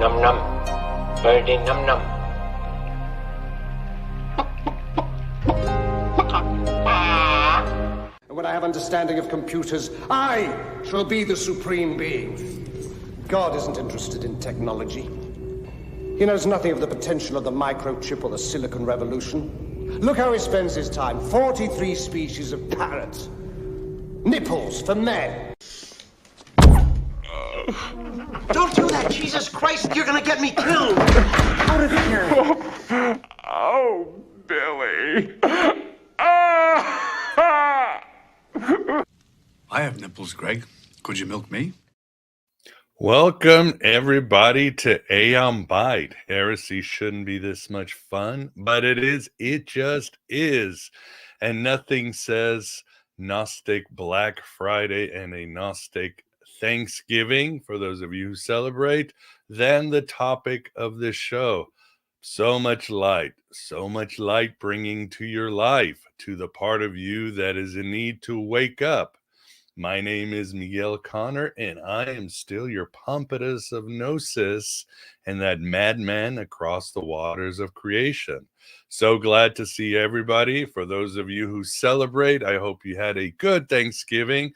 Num num. Birdie num num. When I have understanding of computers, I shall be the supreme being. God isn't interested in technology. He knows nothing of the potential of the microchip or the Silicon Revolution. Look how he spends his time. 43 species of parrots. Nipples for men. Don't do that, Jesus Christ! You're gonna get me killed! Out of here! Oh, Billy. I have nipples, Greg. Could you milk me? Welcome, everybody, to Aeon Bite. Heresy shouldn't be this much fun, but it is. It just is. And nothing says Gnostic Black Friday and a Gnostic Thanksgiving, for those of you who celebrate, than the topic of this show. So much light bringing to your life, to the part of you that is in need to wake up. My name is Miguel Connor, and I am still your Pompatus of Gnosis and that madman across the waters of creation. So glad to see everybody. For those of you who celebrate, I hope you had a good Thanksgiving.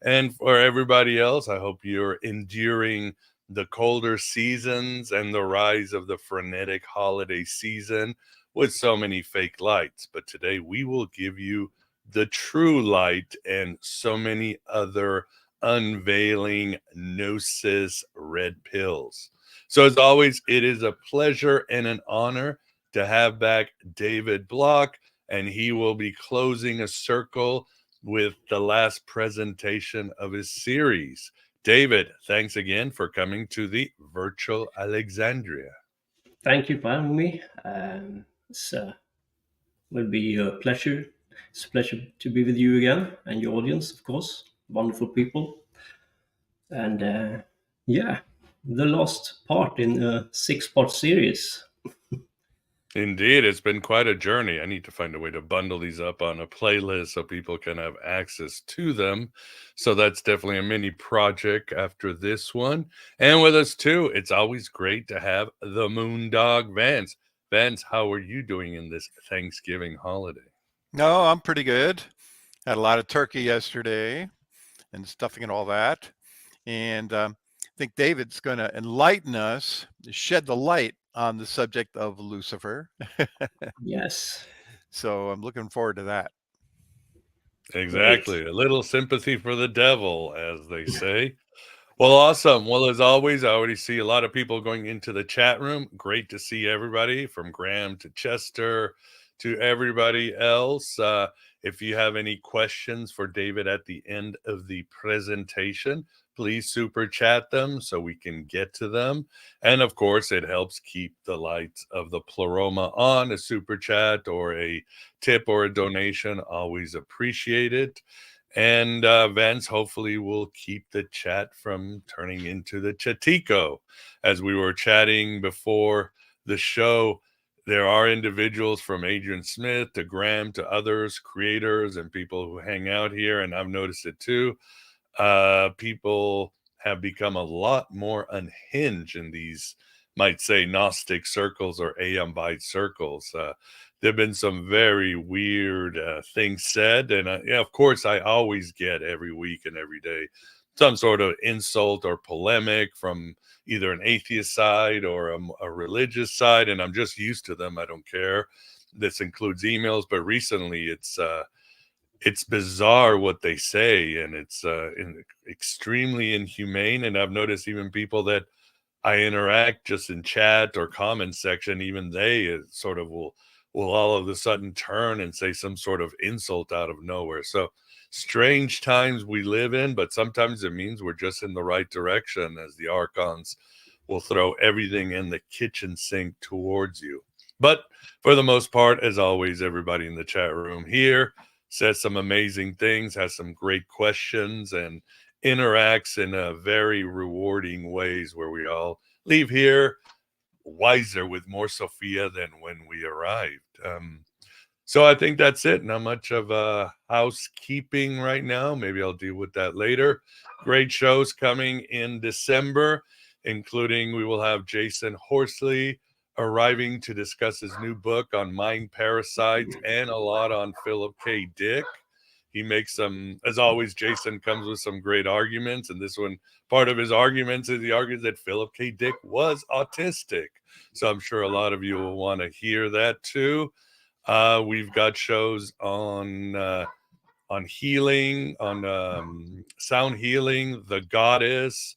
And for everybody else, I hope you're enduring the colder seasons and the rise of the frenetic holiday season with so many fake lights. But today we will give you the true light and so many other unveiling Gnosis red pills. So as always, it is a pleasure and an honor to have back David Block, and he will be closing a circle with the last presentation of his series. David, thanks again for coming to the virtual Alexandria. Thank you for having me. Will be a pleasure. It's a pleasure to be with you again and your audience, of course. Wonderful people. And the last part in a 6-part series. Indeed, it's been quite a journey. I need to find a way to bundle these up on a playlist so people can have access to them. So that's definitely a mini project after this one. And with us too, it's always great to have the Moondog Vance. Vance, how are you doing in this Thanksgiving holiday? No, I'm pretty good. Had a lot of turkey yesterday and stuffing and all that. And I think David's going to enlighten us, shed the light on the subject of Lucifer. Yes. So I'm looking forward to that. Exactly. Great. A little sympathy for the devil, as they say. Well, awesome. Well, as always, I already see a lot of people going into the chat room. Great to see everybody, from Graham to Chester to everybody else. If you have any questions for David at the end of the presentation, please super chat them so we can get to them. And of course, it helps keep the lights of the pleroma on. A super chat or a tip or a donation, always appreciated. And Vance hopefully will keep the chat from turning into the Chatico. As we were chatting before the show, there are individuals from Adrian Smith to Graham to others, creators and people who hang out here, and I've noticed it too. People have become a lot more unhinged in these, might say, Gnostic circles or Aeonbite circles. There have been some very weird things said. And of course, I always get every week and every day some sort of insult or polemic from either an atheist side or a religious side. And I'm just used to them. I don't care. This includes emails. But recently, it's bizarre what they say. And it's extremely inhumane. And I've noticed even people that I interact just in chat or comment section, even they sort of will all of a sudden turn and say some sort of insult out of nowhere. So strange times we live in, but sometimes it means we're just in the right direction, as the archons will throw everything in the kitchen sink towards you. But for the most part, as always, everybody in the chat room here says some amazing things, has some great questions, and interacts in a very rewarding ways where we all leave here wiser with more Sophia than when we arrived. So I think that's it. Not much of housekeeping right now. Maybe I'll deal with that later. Great shows coming in December. including we will have Jason Horsley arriving to discuss his new book on mind parasites and a lot on Philip K. Dick. He makes some, as always, Jason comes with some great arguments. And this one, part of his arguments is he argues that Philip K. Dick was autistic. So I'm sure a lot of you will want to hear that too. We've got shows on healing, on sound healing, the goddess,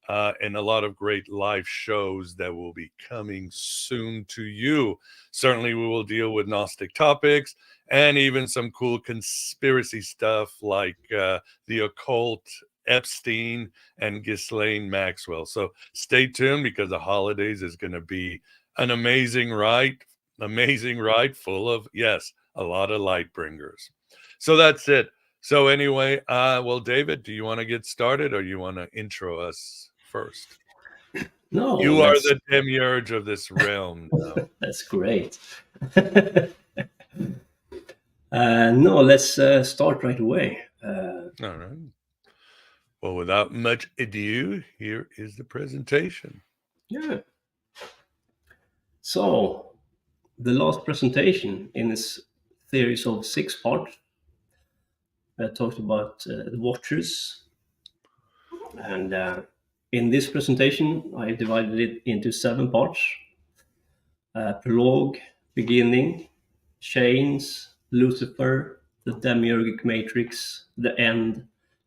and a lot of great live shows that will be coming soon to you. Certainly we will deal with Gnostic topics and even some cool conspiracy stuff like the occult, Epstein, and Ghislaine Maxwell. So stay tuned, because the holidays is going to be an amazing ride full of, yes, a lot of Lightbringers. So that's it. So anyway, well, David, do you want to get started, or you want to intro us first? No, you are the demiurge of this realm now. That's great. No, let's start right away. All right. Well, without much ado, here is the presentation. Yeah. So, the last presentation in this series of 6 parts, I talked about the Watchers. And in this presentation, I divided it into 7 parts. Prologue, beginning, chains, Lucifer, the demiurgic matrix, the end,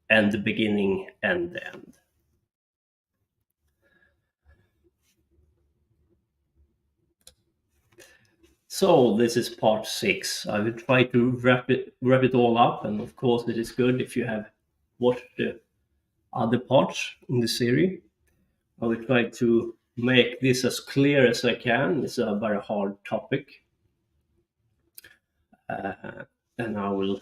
and the beginning and the end. So this is part 6. I will try to wrap it all up, and of course it is good if you have watched the other parts in the series. I will try to make this as clear as I can. It's a very hard topic. And I will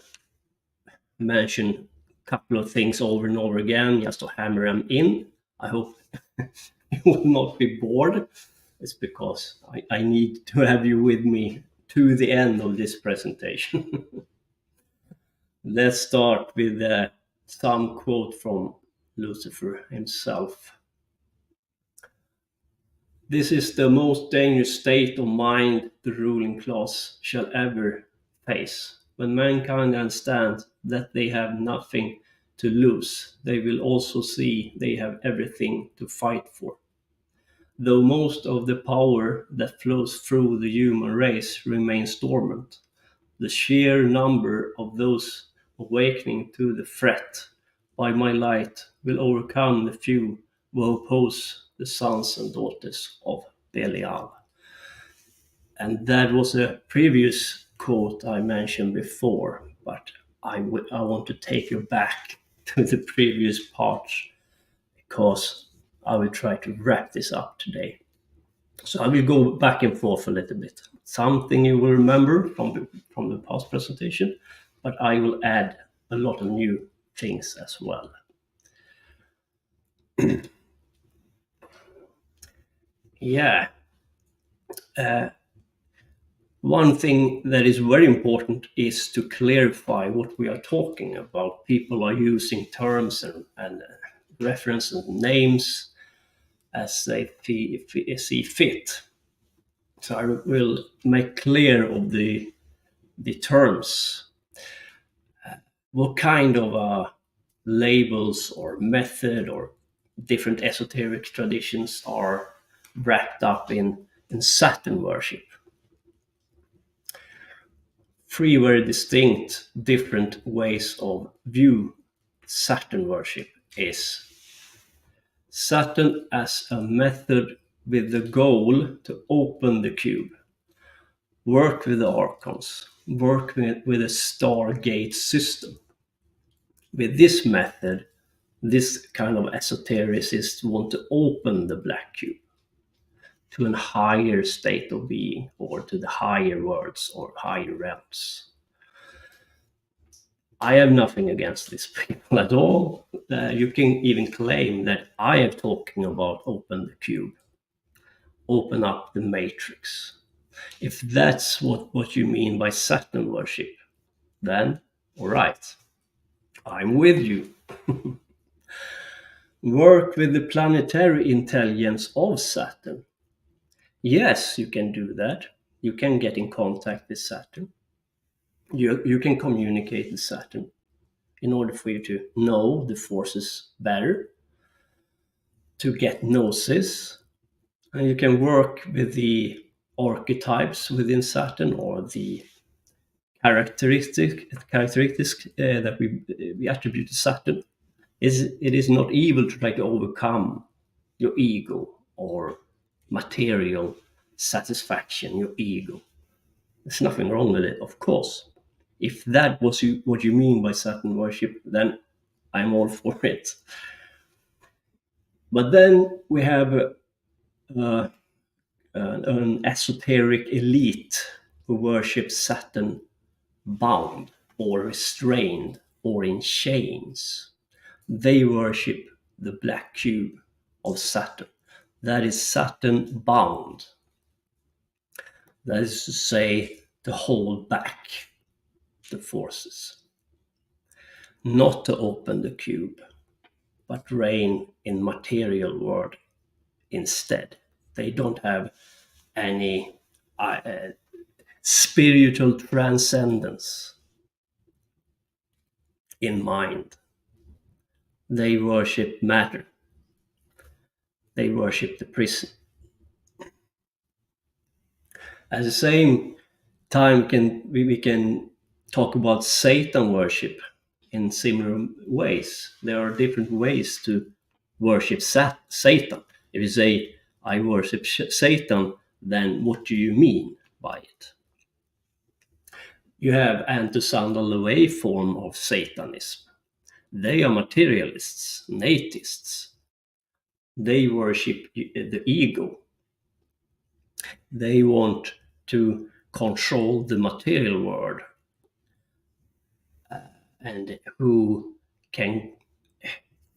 mention a couple of things over and over again just to hammer them in. I hope you will not be bored. It's because I need to have you with me to the end of this presentation. Let's start with some quote from Lucifer himself. This is the most dangerous state of mind the ruling class shall ever face. When mankind understands that they have nothing to lose, they will also see they have everything to fight for. Though most of the power that flows through the human race remains dormant, the sheer number of those awakening to the threat by my light will overcome the few who oppose the sons and daughters of Belial. And that was a previous quote I mentioned before, but I want to take you back to the previous parts, because I will try to wrap this up today. So I will go back and forth a little bit. Something you will remember from the past presentation, but I will add a lot of new things as well. Yeah. One thing that is very important is to clarify what we are talking about. People are using terms and references and names as they see fit. So I will make clear of the terms. What kind of labels or method or different esoteric traditions are wrapped up in Saturn worship. 3 very distinct, different ways of view Saturn worship is Saturn as a method with the goal to open the cube, work with the archons, work with a Stargate system. With this method, this kind of esotericists want to open the black cube to a higher state of being, or to the higher worlds or higher realms. I have nothing against these people at all. You can even claim that I am talking about open the cube, open up the matrix. If that's what you mean by Saturn worship, then all right, I'm with you. work with the planetary intelligence of Saturn. Yes, you can do that. You can get in contact with Saturn. You can communicate with Saturn in order for you to know the forces better, to get gnosis. And you can work with the archetypes within Saturn, or the characteristics that we attribute to Saturn. It is not evil to try to overcome your ego or material satisfaction, your ego. There's nothing wrong with it, of course. If that was what you mean by Saturn worship, then I'm all for it. But then we have an esoteric elite who worship Saturn bound or restrained or in chains. They worship the black cube of Saturn. That is Saturn bound. That is to say, to hold back the forces. Not to open the cube, but reign in material world instead. They don't have any spiritual transcendence in mind. They worship matter. They worship the prison. At the same time, we can talk about Satan worship in similar ways. There are different ways to worship Satan. If you say, I worship Satan, then what do you mean by it? You have anti-sandal away form of Satanism. They are materialists, natists. They worship the ego. They want to control the material world, and who can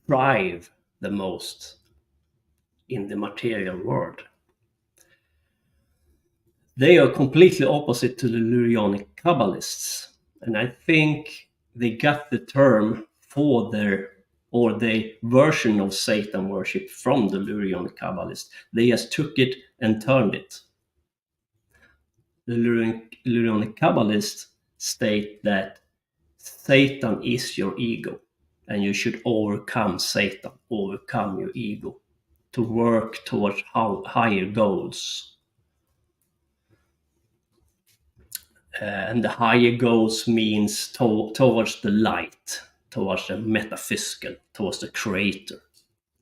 thrive the most in the material world. They are completely opposite to the Lurianic Kabbalists, and I think they got the term for the version of Satan worship from the Lurianic Kabbalists. They just took it and turned it. The Lurianic Kabbalists state that Satan is your ego, and you should overcome Satan, overcome your ego, to work towards higher goals. And the higher goals means towards the light, towards the metaphysical, towards the creator,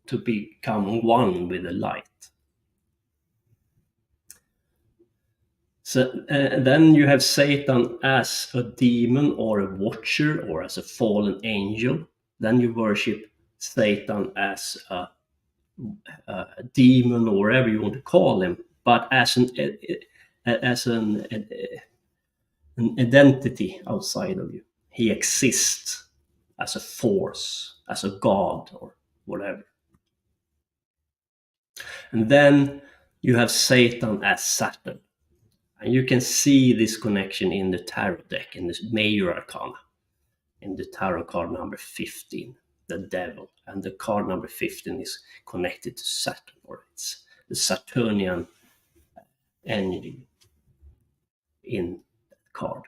to become one with the light. So then you have Satan as a demon or a watcher or as a fallen angel. Then you worship Satan as a demon, or whatever you want to call him, but as an identity outside of you. He exists as a force, as a god, or whatever. And then you have Satan as Saturn. And you can see this connection in the tarot deck, in this major arcana, in the tarot card number 15, the devil. And the card number 15 is connected to Saturn, or it's the Saturnian energy in that card.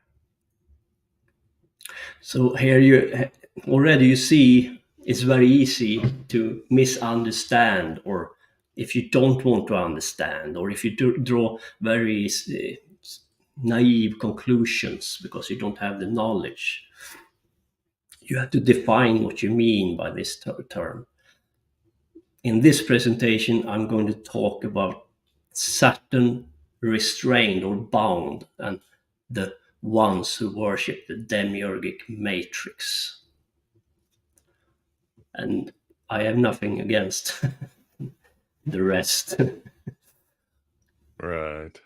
So here you see it's very easy to misunderstand, or if you don't want to understand, or if you draw very naive conclusions because you don't have the knowledge. You have to define what you mean by this term. In this presentation, I'm going to talk about Saturn restrained or bound, and the ones who worship the demiurgic matrix. And I have nothing against the rest. Right.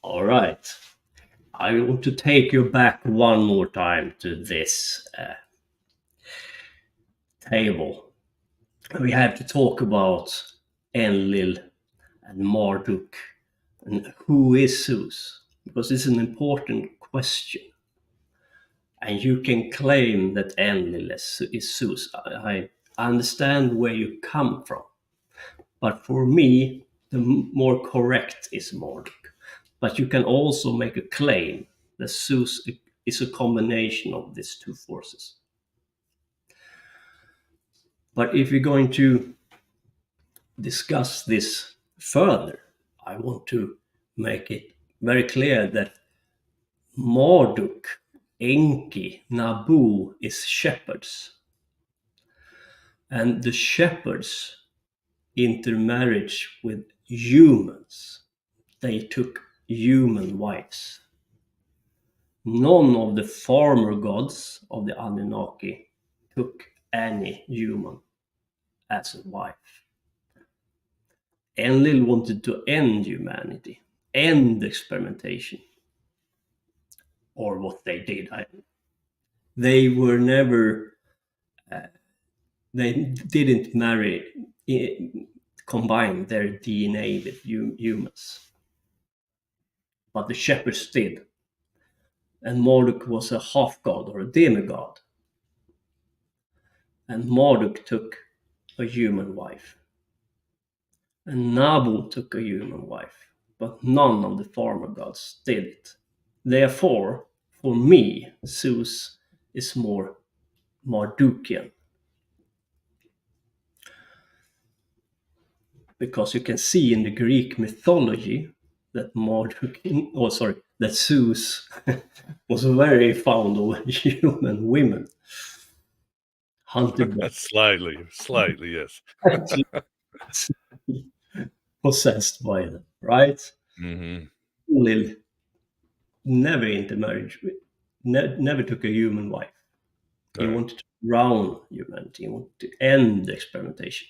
All right. I want to take you back one more time to this table. We have to talk about Enlil and Marduk and who is Zeus, because it's an important question. And you can claim that Enlil is Zeus. I understand where you come from. But for me, the more correct is Marduk. But you can also make a claim that Zeus is a combination of these two forces. But if we're going to discuss this further, I want to make it very clear that Marduk, Enki, Nabu is shepherds. And the shepherds intermarriage with humans. They took human wives. None of the farmer gods of the Anunnaki took any human as a wife. Enlil wanted to end humanity, end experimentation, or what they did. They were never, they didn't combine their DNA with humans. But the shepherds did. And Marduk was a half-god or a demigod. And Marduk took a human wife. And Nabu took a human wife. But none of the farmer gods did it. Therefore, for me, Zeus is more Mardukian. Because you can see in the Greek mythology that that Zeus was very fond of human women. Hunted them. Slightly, yes. Possessed by them, right? Mm-hmm. Lil never intermarried, never took a human wife. He wanted to drown humanity. He wanted to end the experimentation.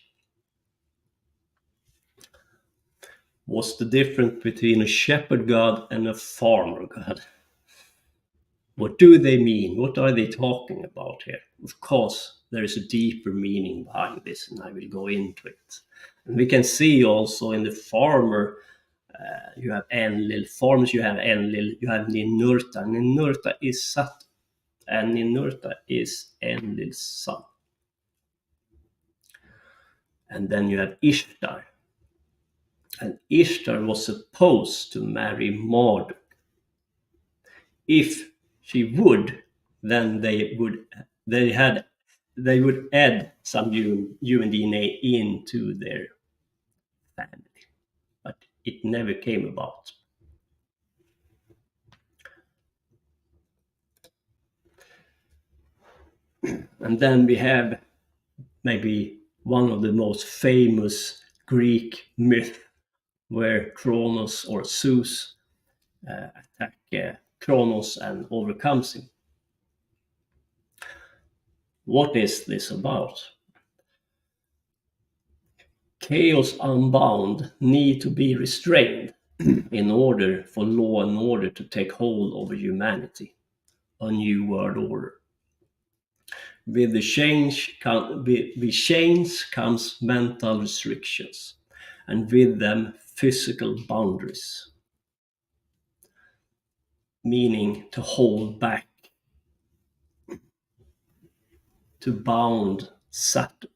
What's the difference between a shepherd god and a farmer god? What do they mean? What are they talking about here? Of course, there is a deeper meaning behind this, and I will go into it. And we can see also in the farmer, you have Enlil. Farmers, you have Enlil. You have Ninurta. Ninurta is Sat, and Ninurta is Enlil's son. And then you have Ishtar. And Ishtar was supposed to marry Marduk. If she would, then they would add some human DNA into their family. But it never came about. And then we have maybe one of the most famous Greek myths where Kronos or Zeus attack Kronos and overcomes him. What is this about? Chaos unbound need to be restrained in order for law and order to take hold over humanity, a new world order. With the chains comes mental restrictions, and with them physical boundaries, meaning to hold back, to bound Saturn,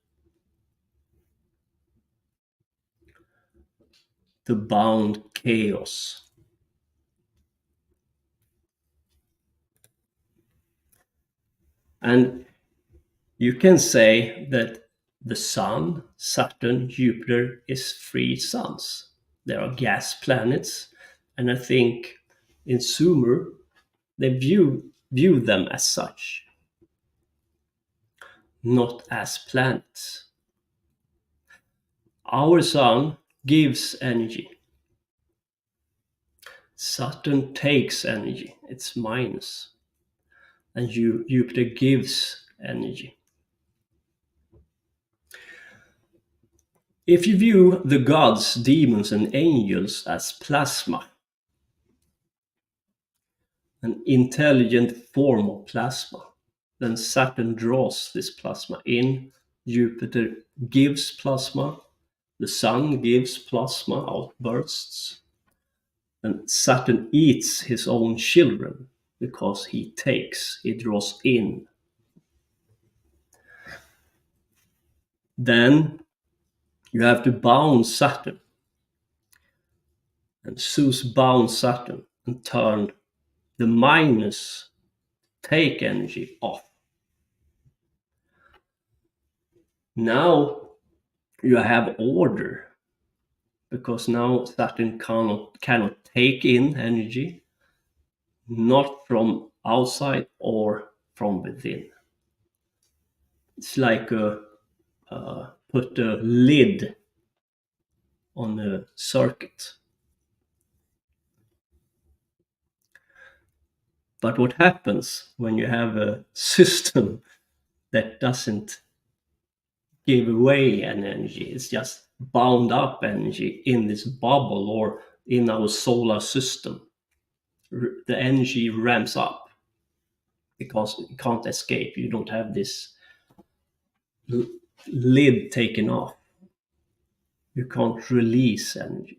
to bound chaos. And you can say that the Sun, Saturn, Jupiter is three suns. There are gas planets, and I think in Sumer they view them as such, not as planets. Our Sun gives energy. Saturn takes energy, it's minus. And Jupiter gives energy. If you view the gods, demons, and angels as plasma, an intelligent form of plasma, then Saturn draws this plasma in, Jupiter gives plasma, the Sun gives plasma outbursts, and Saturn eats his own children, because he takes, he draws in. Then you have to bound Saturn. And Zeus bound Saturn and turned the minus take energy off. Now you have order, because now Saturn cannot take in energy, not from outside or from within. It's like put a lid on a circuit. But what happens when you have a system that doesn't give away an energy? It's just bound up energy in this bubble or in our solar system. The energy ramps up because it can't escape. You don't have this lid taken off. You can't release energy.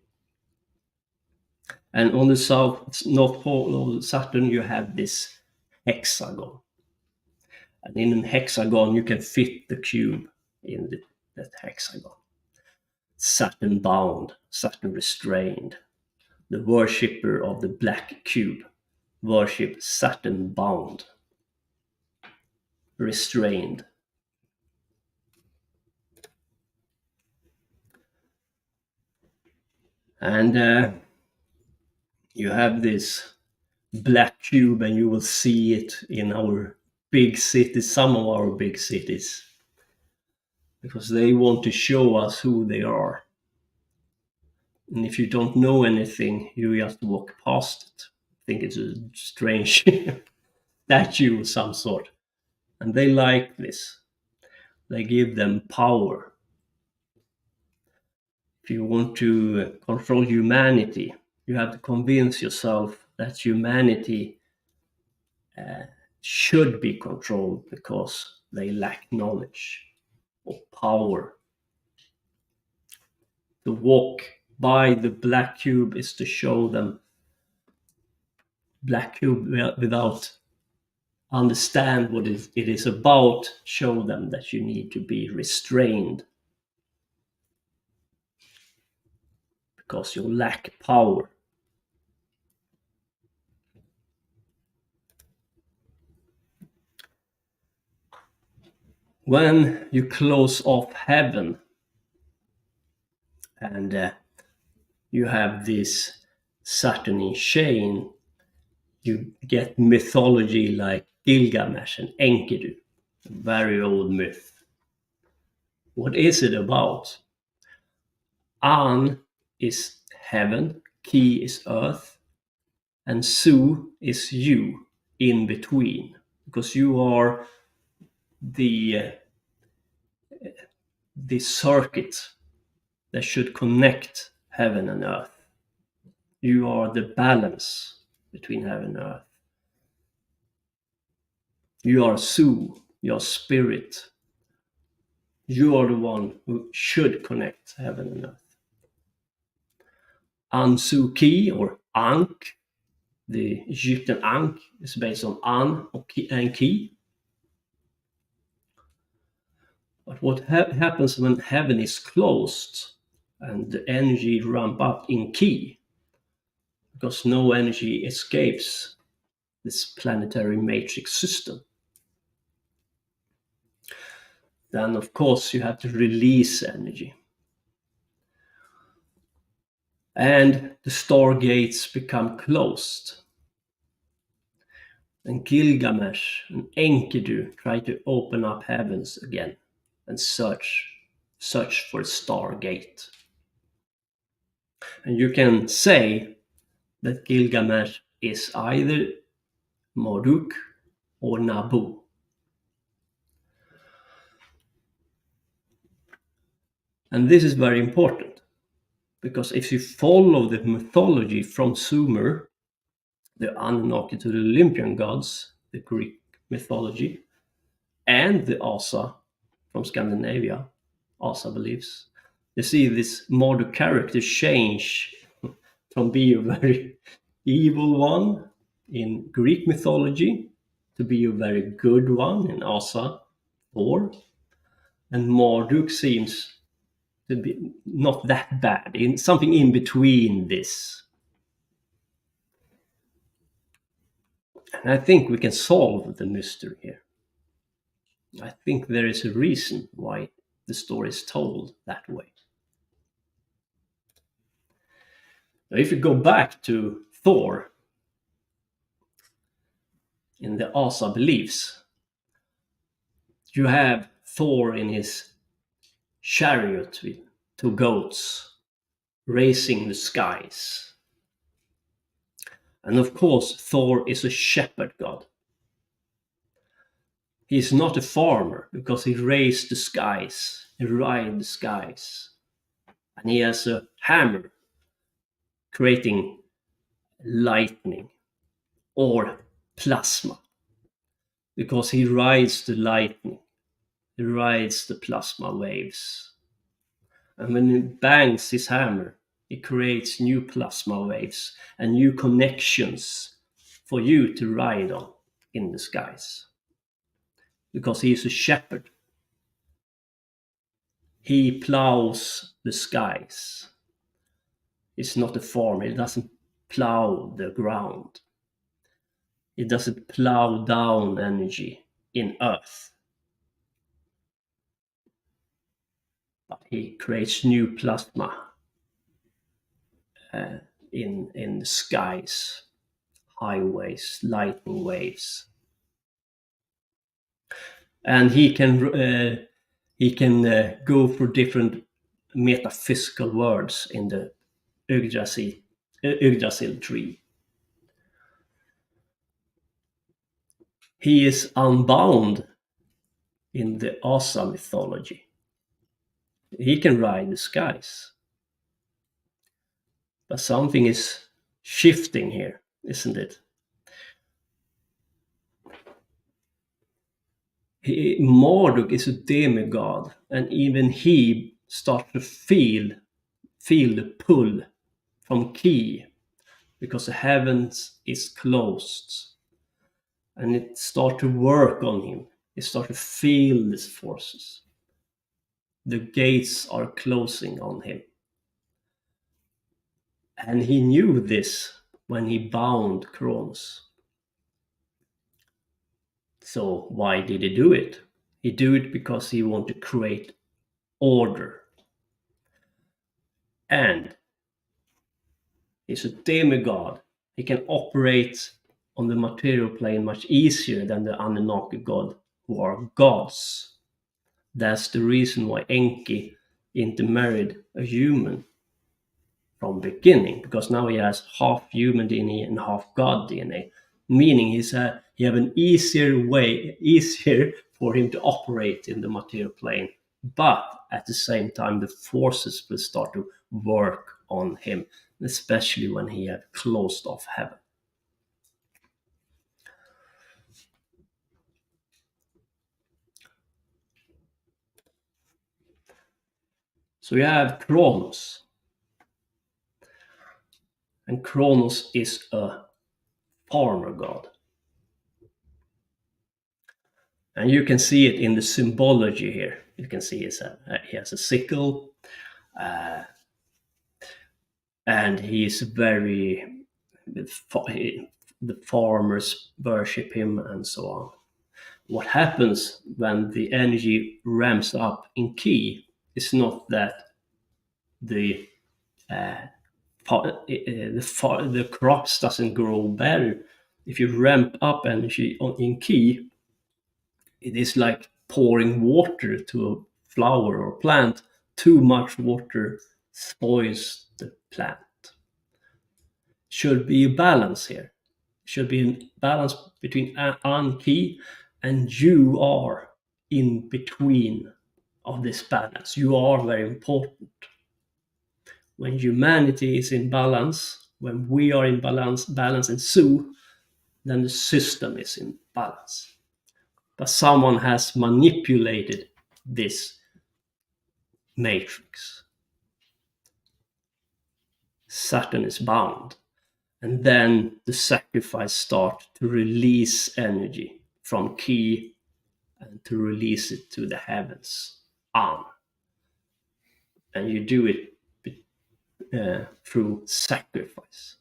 And on the north pole of Saturn, you have this hexagon. And in a hexagon, you can fit the cube in that hexagon. Saturn bound, Saturn restrained. The worshipper of the black cube worship Saturn bound, restrained. And you have this black cube, and you will see it in our big cities, some of our big cities, because they want to show us who they are. And if you don't know anything, you just walk past it. Think it's a strange statue of some sort. And they like this. They give them power. If you want to control humanity, you have to convince yourself that humanity should be controlled because they lack knowledge or power. To walk by the black cube is to show them black cube without understand what it is about, show them that you need to be restrained because you lack power. When you close off heaven and you have this Saturn chain, you get mythology like Gilgamesh and Enkidu, a very old myth. What is it about? An is heaven, Ki is earth, and Su is you in between, because you are the circuit that should connect heaven and earth. You are the balance between heaven and earth. You are Su, your spirit. You are the one who should connect heaven and earth. Ansu Ki, or Ankh, the Egyptian Ankh is based on An and Ki. But what happens when heaven is closed and the energy ramp up in Ki, because no energy escapes this planetary matrix system, then of course you have to release energy. And the stargates become closed. And Gilgamesh and Enkidu try to open up heavens again and search for a stargate. And you can say that Gilgamesh is either Marduk or Nabu. And this is very important, because if you follow the mythology from Sumer, the Anunnaki to the Olympian gods, the Greek mythology, and the Asa from Scandinavia, Asa beliefs, you see this Marduk character change from being a very evil one in Greek mythology to be a very good one in Asa, Thor, and Marduk seems to be not that bad, in something in between this. And I think we can solve the mystery here. I think there is a reason why the story is told that way. Now, if you go back to Thor, in the Asa beliefs, you have Thor in his chariot with 2 goats racing the skies. And of course, Thor is a shepherd god. He is not a farmer because he raised the skies, he rides the skies. And he has a hammer creating lightning or plasma because he rides the lightning, he rides the plasma waves. And when he bangs his hammer, he creates new plasma waves and new connections for you to ride on in the skies. Because he is a shepherd. He plows the skies. He's not a farmer. He doesn't plow the ground. He doesn't plow down energy in earth. But he creates new plasma in the skies, highways, lightning waves. And he can go for different metaphysical words in the Yggdrasil tree. He is unbound in the Asa mythology. He can ride the skies. But something is shifting here, isn't it? Marduk is a demigod, and even he starts to feel the pull from Ki, because the heavens is closed. And it starts to work on him. He starts to feel these forces. The gates are closing on him. And he knew this when he bound Kronos. So why did he do it? He did it because he wanted to create order. And he's a demigod. He can operate on the material plane much easier than the Anunnaki god, who are gods. That's the reason why Enki intermarried a human from beginning, because now he has half human DNA and half god DNA, meaning he have an easier for him to operate in the material plane, but at the same time the forces will start to work on him, especially when he had closed off heaven. So you have Kronos. And Kronos is a farmer god. And you can see it in the symbology here. You can see he has a sickle. And he is the farmers worship him and so on. What happens when the energy ramps up in Ki is not that the crops doesn't grow better. If you ramp up energy in Ki, it is like pouring water to a flower or plant. Too much water spoils the plant. Should be a balance here. Should be a balance between An-Ki, and you are in between of this balance. You are very important. When humanity is in balance, when we are in balance in Su, then the system is in balance. But someone has manipulated this matrix. Saturn is bound. And then the sacrifice starts to release energy from Ki and to release it to the heavens. And you do it through sacrifice.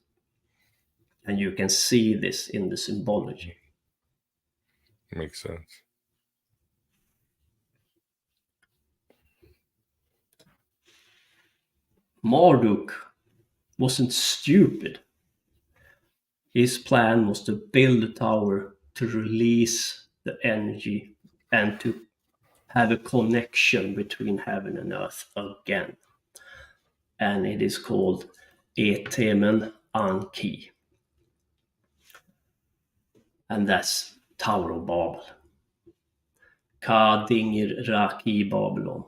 And you can see this in the symbology. Makes sense. Marduk wasn't stupid. His plan was to build a tower to release the energy and to have a connection between heaven and earth again. And it is called Etemen Anki. And that's Tower of Babel. Ka Dingir Raki Babylon.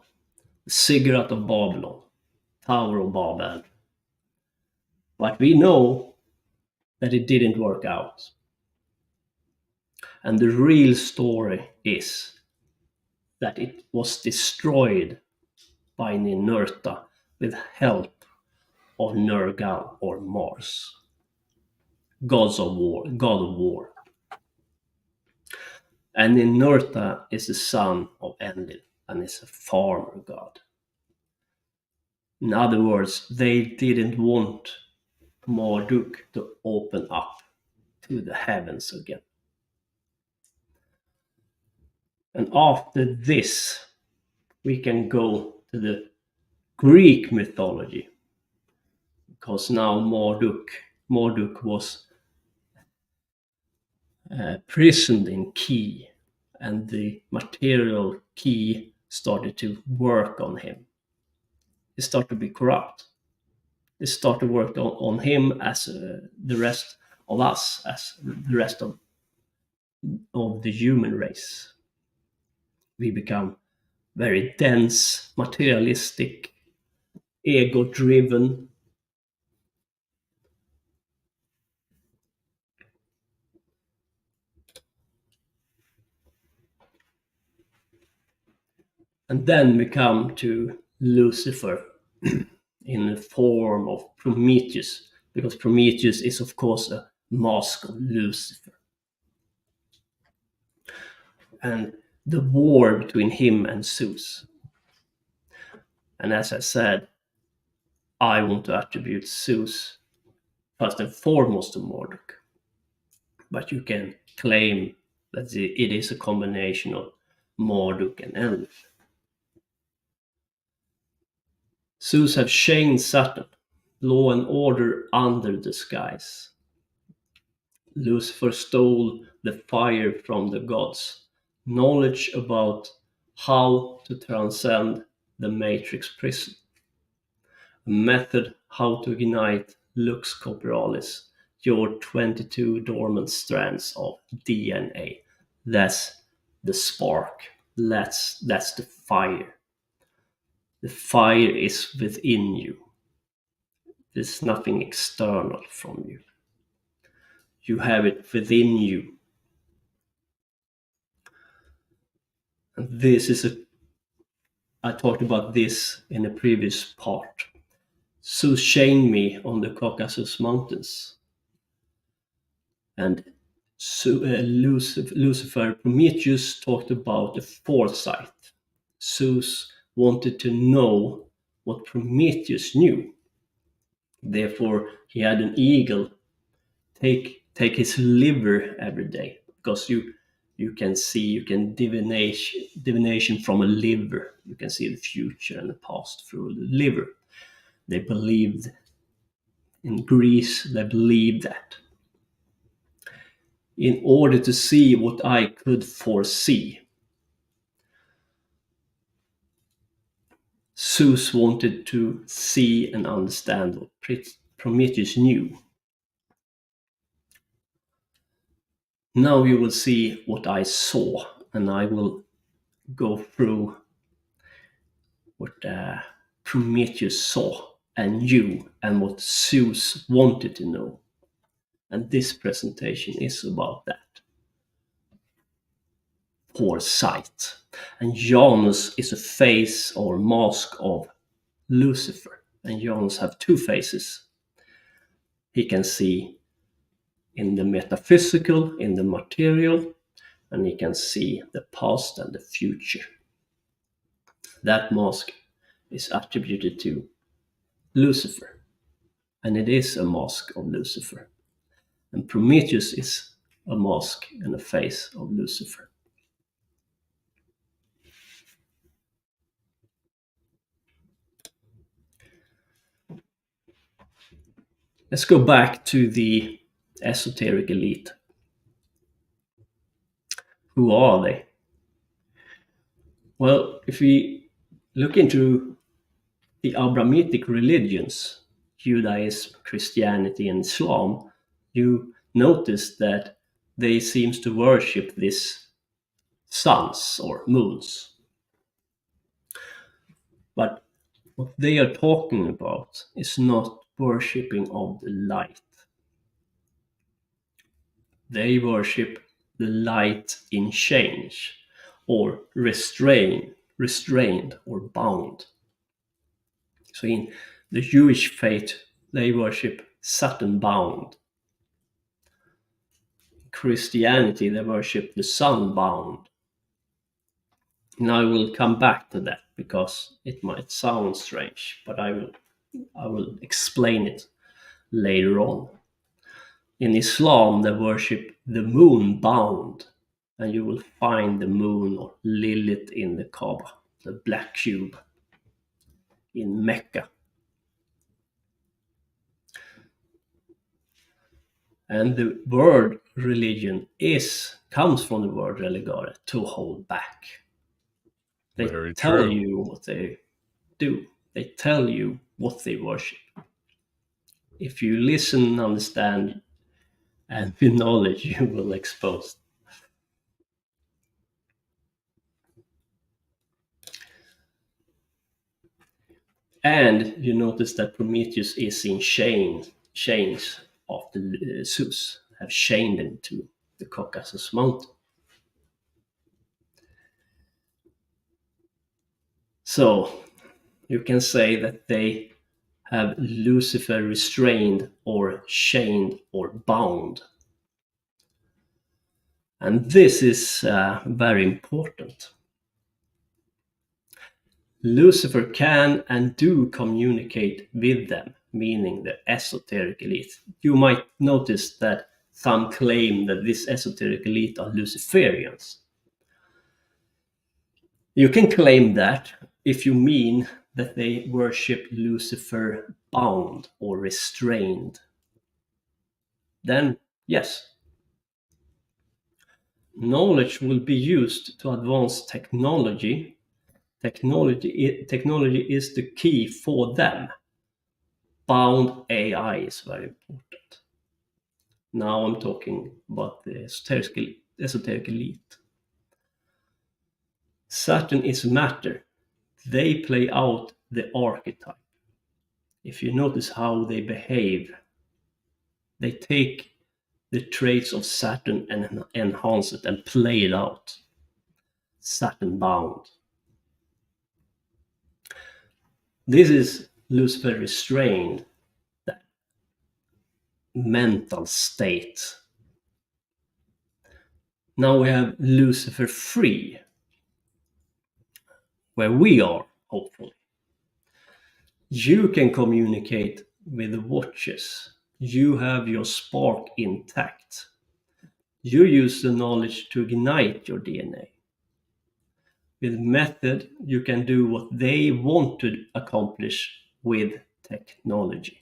Ziggurat of Babylon. Tower of Babel. But we know that it didn't work out. And the real story is that it was destroyed by Ninurta with help of Nergal or Mars, god of war. And Ninurta is the son of Enlil and is a farmer god. In other words, they didn't want Marduk to open up to the heavens again. And after this, we can go to the Greek mythology, because now Marduk was prisoned in Ki, and the material Ki started to work on him. He started to be corrupt. It started to work on him as the rest of us, as the rest of the human race. We become very dense, materialistic, ego-driven. And then we come to Lucifer in the form of Prometheus, because Prometheus is, of course, a mask of Lucifer. And the war between him and Zeus. And as I said, I want to attribute Zeus first and foremost to Marduk. But you can claim that it is a combination of Marduk and Enlil. Zeus have chained Saturn, law and order under the skies. Lucifer stole the fire from the gods, knowledge about how to transcend the matrix prison, a method how to ignite lux corporalis, your 22 dormant strands of DNA. That's the spark. That's the fire. The fire is within you. There's nothing external from you. You have it within you. And this is I talked about this in a previous part. Zeus chained me on the Caucasus Mountains. And Lucifer, Prometheus talked about the foresight. Zeus wanted to know what Prometheus knew. Therefore, he had an eagle take his liver every day, because you can divination from a liver. You can see the future and the past through the liver. They believed in Greece, they believed that. In order to see what I could foresee, Zeus wanted to see and understand what Prometheus knew. Now you will see what I saw, and I will go through what Prometheus saw and knew, and what Zeus wanted to know. And this presentation is about that. Foresight. And Janus is a face or mask of Lucifer. And Janus have two faces. He can see in the metaphysical, in the material, and he can see the past and the future. That mask is attributed to Lucifer, and it is a mask of Lucifer. And Prometheus is a mask and a face of Lucifer. Let's go back to the esoteric elite. Who are they? Well, if we look into the Abrahamic religions, Judaism, Christianity, and Islam, you notice that they seem to worship these suns or moons. But what they are talking about is not worshipping of the light. They worship the light in change, or restrained or bound. So in the Jewish faith, they worship Saturn bound. In Christianity, they worship the sun bound. And I will come back to that because it might sound strange, but I will explain it later on. In Islam, they worship the moon bound, and you will find the moon or Lilith in the Kaaba, the black cube in Mecca. And the word religion comes from the word religare, to hold back. They Very tell true. you what they do. They tell you what they worship. If you listen, understand, and with knowledge, you will expose. And you notice that Prometheus is in chains after Zeus have chained him to the Caucasus Mountain. So you can say that they have Lucifer restrained or chained or bound. And this is very important. Lucifer can and do communicate with them, meaning the esoteric elite. You might notice that some claim that this esoteric elite are Luciferians. You can claim that if you mean that they worship Lucifer bound or restrained. Then, yes. Knowledge will be used to advance technology. Technology is the key for them. Bound AI is very important. Now I'm talking about the esoteric elite. Saturn is matter. They play out the archetype. If you notice how they behave, they take the traits of Saturn and enhance it and play it out. Saturn bound. This is Lucifer restrained, that mental state. Now we have Lucifer free, where we are, hopefully. You can communicate with the watches. You have your spark intact. You use the knowledge to ignite your DNA. With method, you can do what they want to accomplish with technology.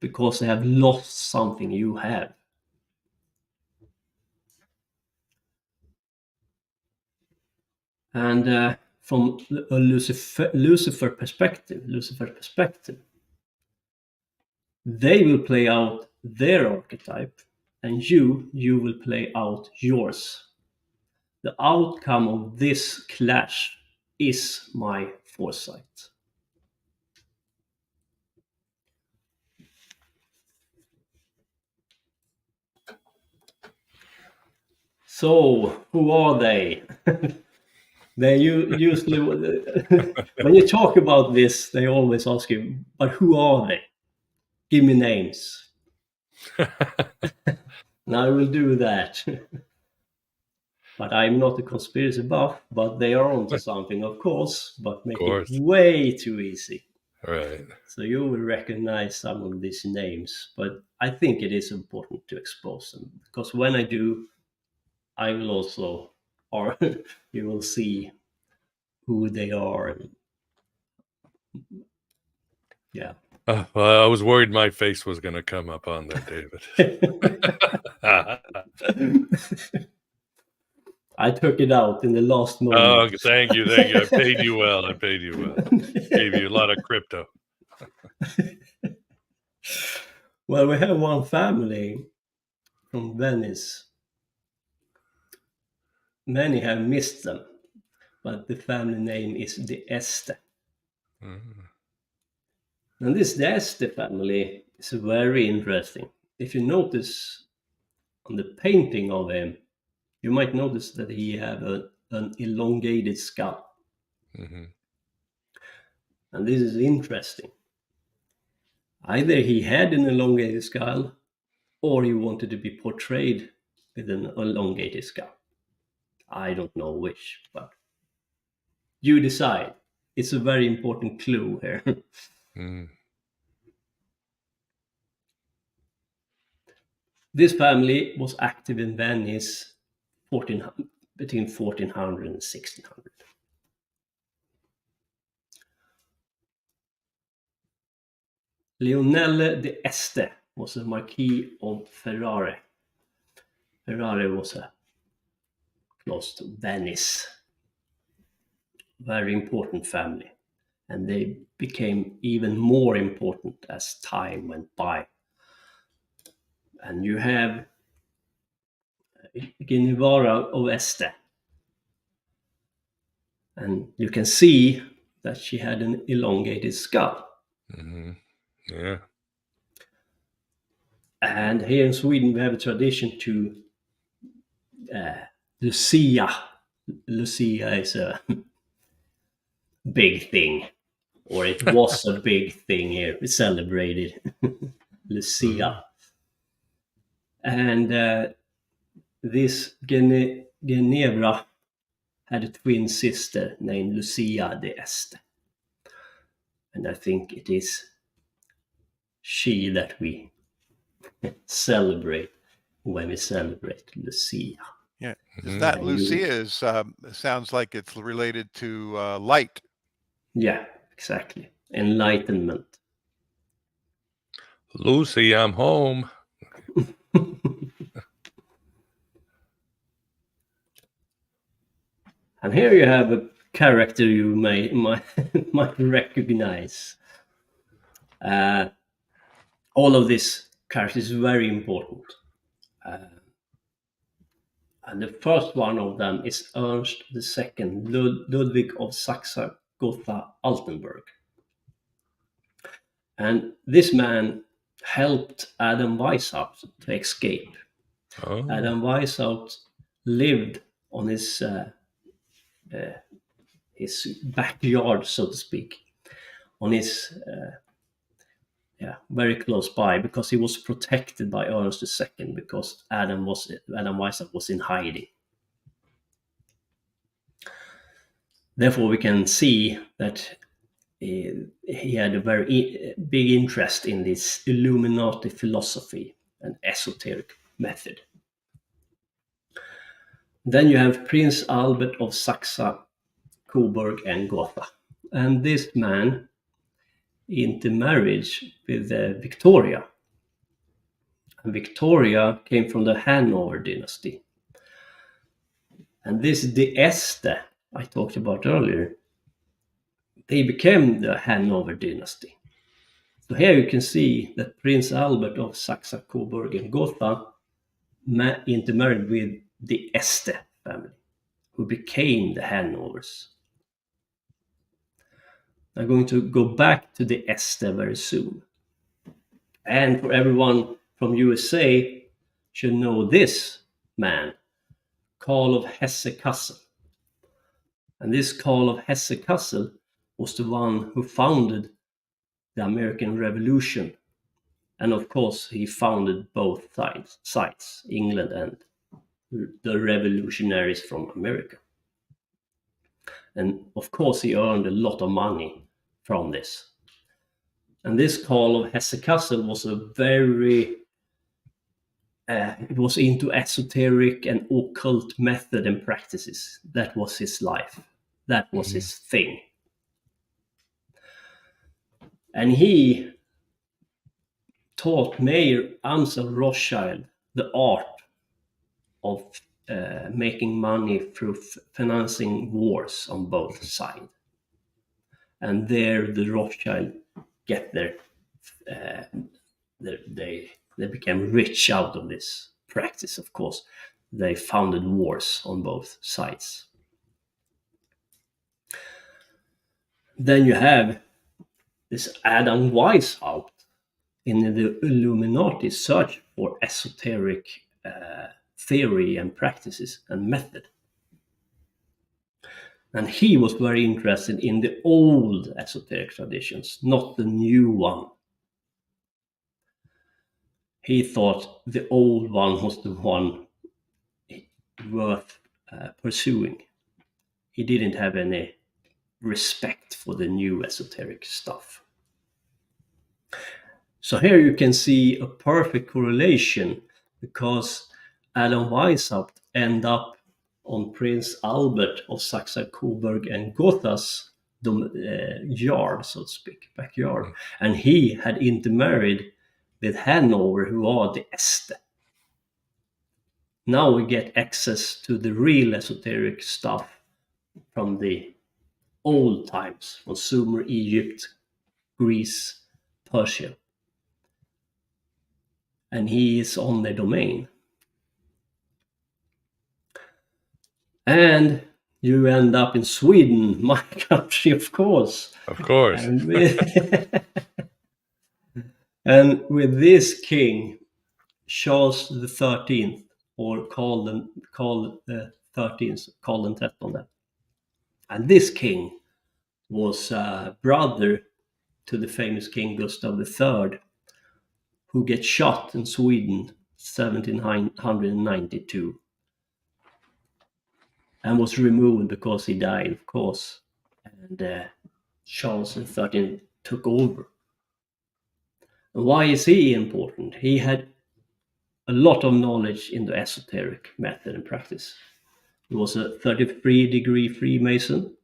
Because they have lost something you have. And from a Lucifer perspective, they will play out their archetype, and you will play out yours. The outcome of this clash is my foresight. So, who are they? They usually, when you talk about this, they always ask you, but who are they? Give me names. And I will do that. But I'm not a conspiracy buff, but they are onto something, of course, but make it way too easy. Right. So you will recognize some of these names, but I think it is important to expose them, because when I do, I will also, or you will see who they are. Yeah. Well, I was worried my face was going to come up on that, David. I took it out in the last Oh, moment. thank you. I paid you well. Gave you a lot of crypto. Well, we have one family from Venice. Many have missed them, but the family name is the Este. And this De Este family is very interesting. If you notice on the painting of him, you might notice that he have an elongated skull. Mm-hmm. And this is interesting. Either he had an elongated skull, or he wanted to be portrayed with an elongated skull. I don't know which, but you decide. It's a very important clue here. Mm. This family was active in Venice between 1400 and 1600. Leonelle de Este was a Marquis of Ferrara. Ferrara was close to Venice. Very important family. And they became even more important as time went by. And you have Ginevra of Este. And you can see that she had an elongated skull. Mm-hmm. Yeah. And here in Sweden, we have a tradition to Lucia. Lucia is a big thing, or it was a big thing here. We celebrated Lucia. And this Ginevra had a twin sister named Lucia de Este. And I think it is she that we celebrate when we celebrate Lucia. Yeah, that Lucia is sounds like it's related to light. Yeah, exactly. Enlightenment. Lucy, I'm home. And here you have a character you might recognize. All of this character is very important. And the first one of them is Ernst II, Ludwig of Saxe-Gotha-Altenburg. And this man helped Adam Weishaupt to escape. Oh. Adam Weishaupt lived on his backyard, so to speak, on his very close by, because he was protected by Ernst II, because Adam Weishaupt was in hiding. Therefore, we can see that he had a very big interest in this Illuminati philosophy and esoteric method. Then you have Prince Albert of Saxe, Coburg and Gotha. And this man intermarriage with Victoria. And Victoria came from the Hanover dynasty. And this De Este I talked about earlier, they became the Hanover dynasty. So here you can see that Prince Albert of Saxe, Coburg and Gotha intermarried with the Este family, who became the Hanovers. I'm going to go back to the Este very soon. And for everyone from USA should know this man, Karl of Hesse-Kassel. And this Karl of Hesse-Kassel was the one who founded the American Revolution And of course, he founded both sides, England and the revolutionaries from America. And of course, he earned a lot of money from this. And this Carl of Hesse-Kassel was a very, it was into esoteric and occult method and practices. That was his life. That was his thing. And he taught Mayor Ansel Rothschild the art of making money through financing wars on both sides. And there the Rothschild get their, they became rich out of this practice, of course. They founded wars on both sides. Then you have this Adam Weishaupt in the Illuminati search for esoteric theory and practices and method. And he was very interested in the old esoteric traditions, not the new one. He thought the old one was the one worth pursuing. He didn't have any respect for the new esoteric stuff. So here you can see a perfect correlation, because Adam Weishaupt ended up on Prince Albert of Saxe-Coburg and Gotha's yard, so to speak, backyard. And he had intermarried with Hanover, who are the Este. Now we get access to the real esoteric stuff from the old times, from Sumer, Egypt, Greece, Persia. And he is on the domain. And you end up in Sweden, my country, of course. Of course. And with this king, Charles the 13th, or Carl the 13th, Carl the 13th. And this king was brother to the famous King Gustav III, who gets shot in Sweden 1792. And was removed because he died, of course. And Charles XIII took over. And why is he important? He had a lot of knowledge in the esoteric method and practice. He was a 33-degree Freemason.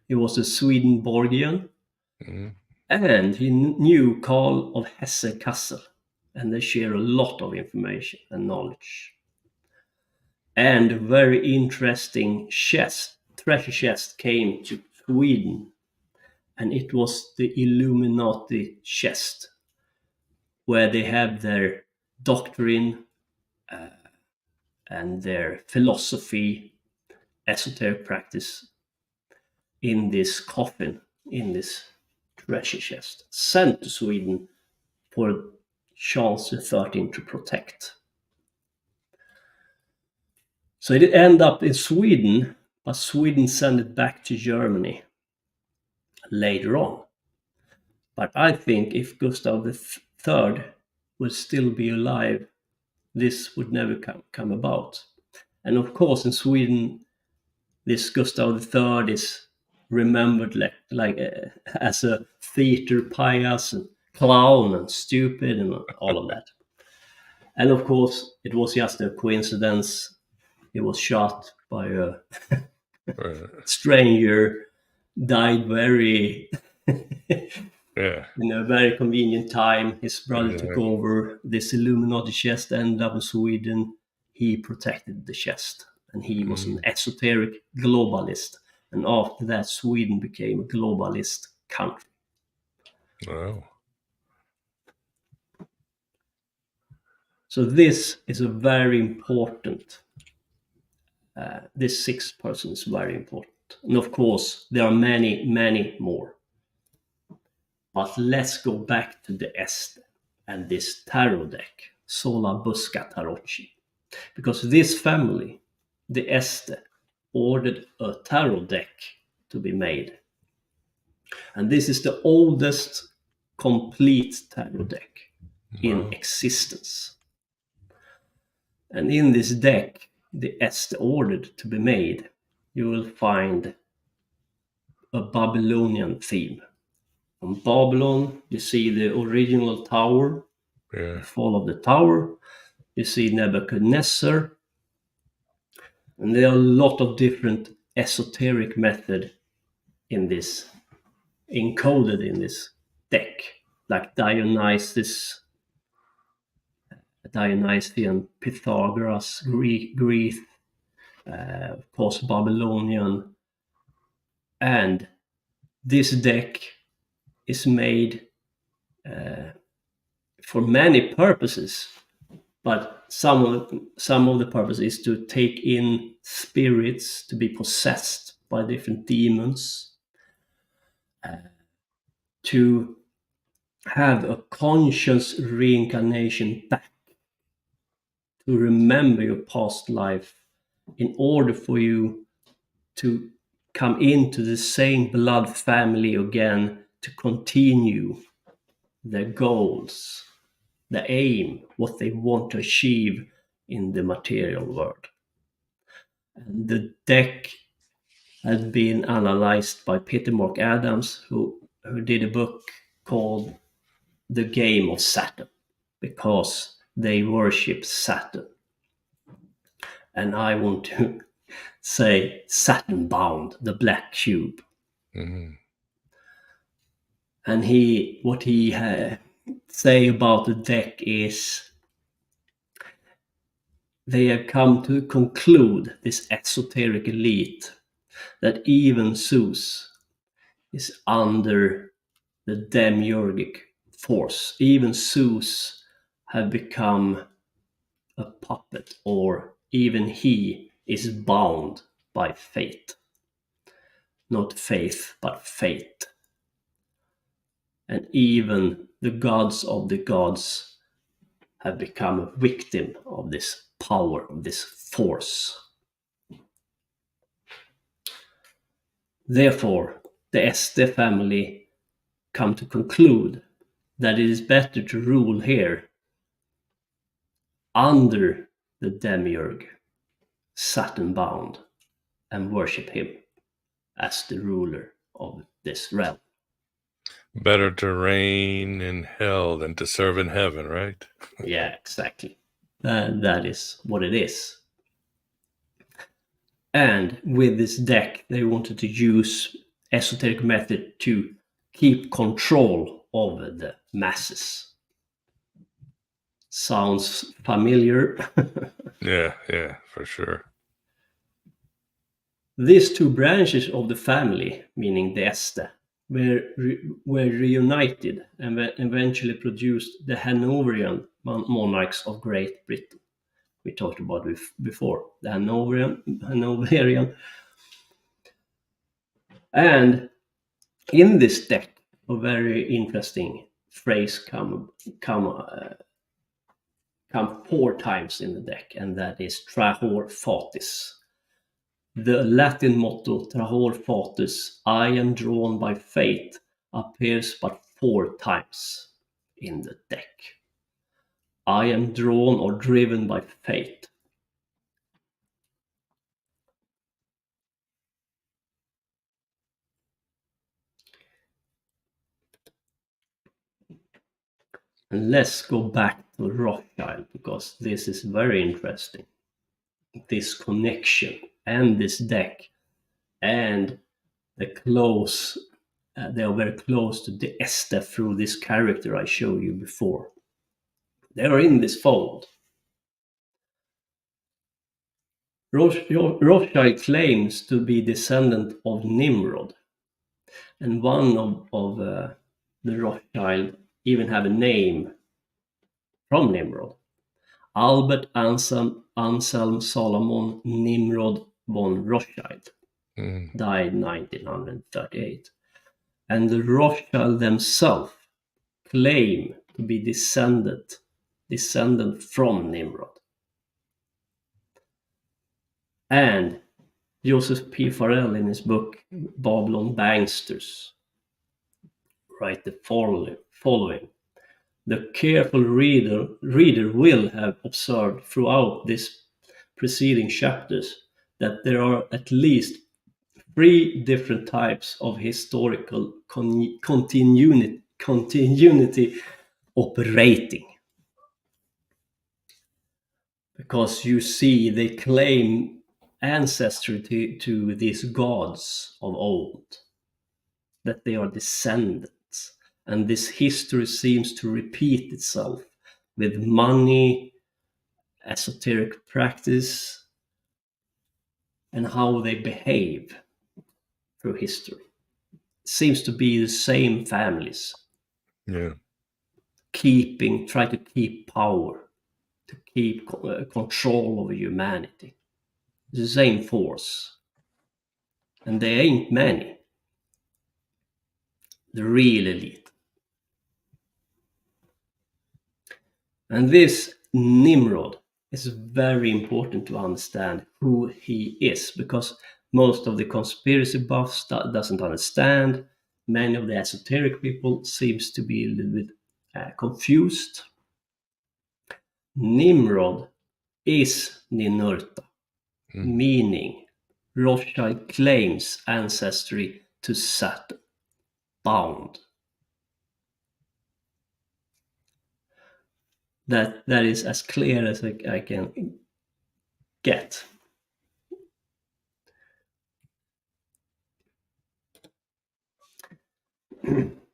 He was a Swedenborgian. And he knew Carl of Hesse-Kassel. And they share a lot of information and knowledge. And a very interesting treasure chest came to Sweden. And it was the Illuminati chest, where they have their doctrine and their philosophy, esoteric practice in this coffin, in this treasure chest, sent to Sweden for Charles XIII to protect. So it ended up in Sweden, but Sweden sent it back to Germany later on. But I think if Gustav III would still be alive, this would never come about. And of course, in Sweden, this Gustav III is remembered like as a theater pious and clown and stupid and all of that. And of course, it was just a coincidence. He was shot by a stranger, died very in a very convenient time. His brother took over. This Illuminati chest ended up in Sweden. He protected the chest, and he was an esoteric globalist. And after that, Sweden became a globalist country. Wow. So this is a very important, this sixth person is very important. And of course, there are many, many more. But let's go back to the Este and this tarot deck, Sola Busca Tarocchi. Because this family, the Este, ordered a tarot deck to be made. And this is the oldest complete tarot deck. in existence. And in this deck, the Este ordered to be made, you will find a Babylonian theme. From Babylon, you see the original tower, the fall of the tower. You see Nebuchadnezzar. And there are a lot of different esoteric methods in this, encoded in this deck, like Dionysian, Pythagoras, Greek, of course Babylonian. And this deck is made for many purposes, but some of the purpose is to take in spirits, to be possessed by different demons, to have a conscious reincarnation back, to remember your past life in order for you to come into the same blood family again, to continue their goals, the aim, what they want to achieve in the material world. And the deck has been analyzed by Peter Mark Adams, who did a book called The Game of Saturn, because they worship Saturn. And I want to say Saturn bound, the black cube. Mm-hmm. And what he say about the deck is they have come to conclude, this esoteric elite, that even Zeus is under the demiurgic force. Even Zeus have become a puppet, or even he is bound by fate. Not faith, but fate. And even the gods of the gods have become a victim of this power, of this force. Therefore, the Este family come to conclude that it is better to rule here under the demiurge, Saturn bound, and worship him as the ruler of this realm. Better to reign in hell than to serve in heaven, right? Yeah, exactly. That is what it is. And with this deck, they wanted to use esoteric method to keep control over the masses. Sounds familiar? Yeah, for sure. These two branches of the family, meaning the Este, were reunited and eventually produced the Hanoverian monarchs of Great Britain. We talked about it before, the Hanoverian. And in this deck, a very interesting phrase come 4 times in the deck, and that is Trahor Fatis. The Latin motto, Trahor Fatis, I am drawn by fate, appears but 4 times in the deck. I am drawn or driven by fate. And let's go back to Rothschild, because this is very interesting. This connection and this deck, and they are very close to the Este through this character I showed you before. They are in this fold. Rothschild claims to be descendant of Nimrod, and one of the Rothschild even have a name from Nimrod. Albert Anselm Solomon Nimrod von Rothschild died 1938. And the Rothschild themselves claim to be descendant from Nimrod. And Joseph P. Farrell, in his book Babylon Banksters, write the following. The careful reader will have observed throughout this preceding chapters that there are at least 3 different types of historical continuity operating. Because you see, they claim ancestry to these gods of old, that they are descendants, and this history seems to repeat itself with money, esoteric practice, and how they behave through history. It seems to be the same families. Yeah. Try to keep power, to keep control over humanity. It's the same force. And they ain't many. The real elite. And this Nimrod is very important to understand who he is, because most of the conspiracy buffs doesn't understand. Many of the esoteric people seems to be a little bit confused. Nimrod is Ninurta, meaning Rothschild claims ancestry to Saturn, bound. That is as clear as I can get.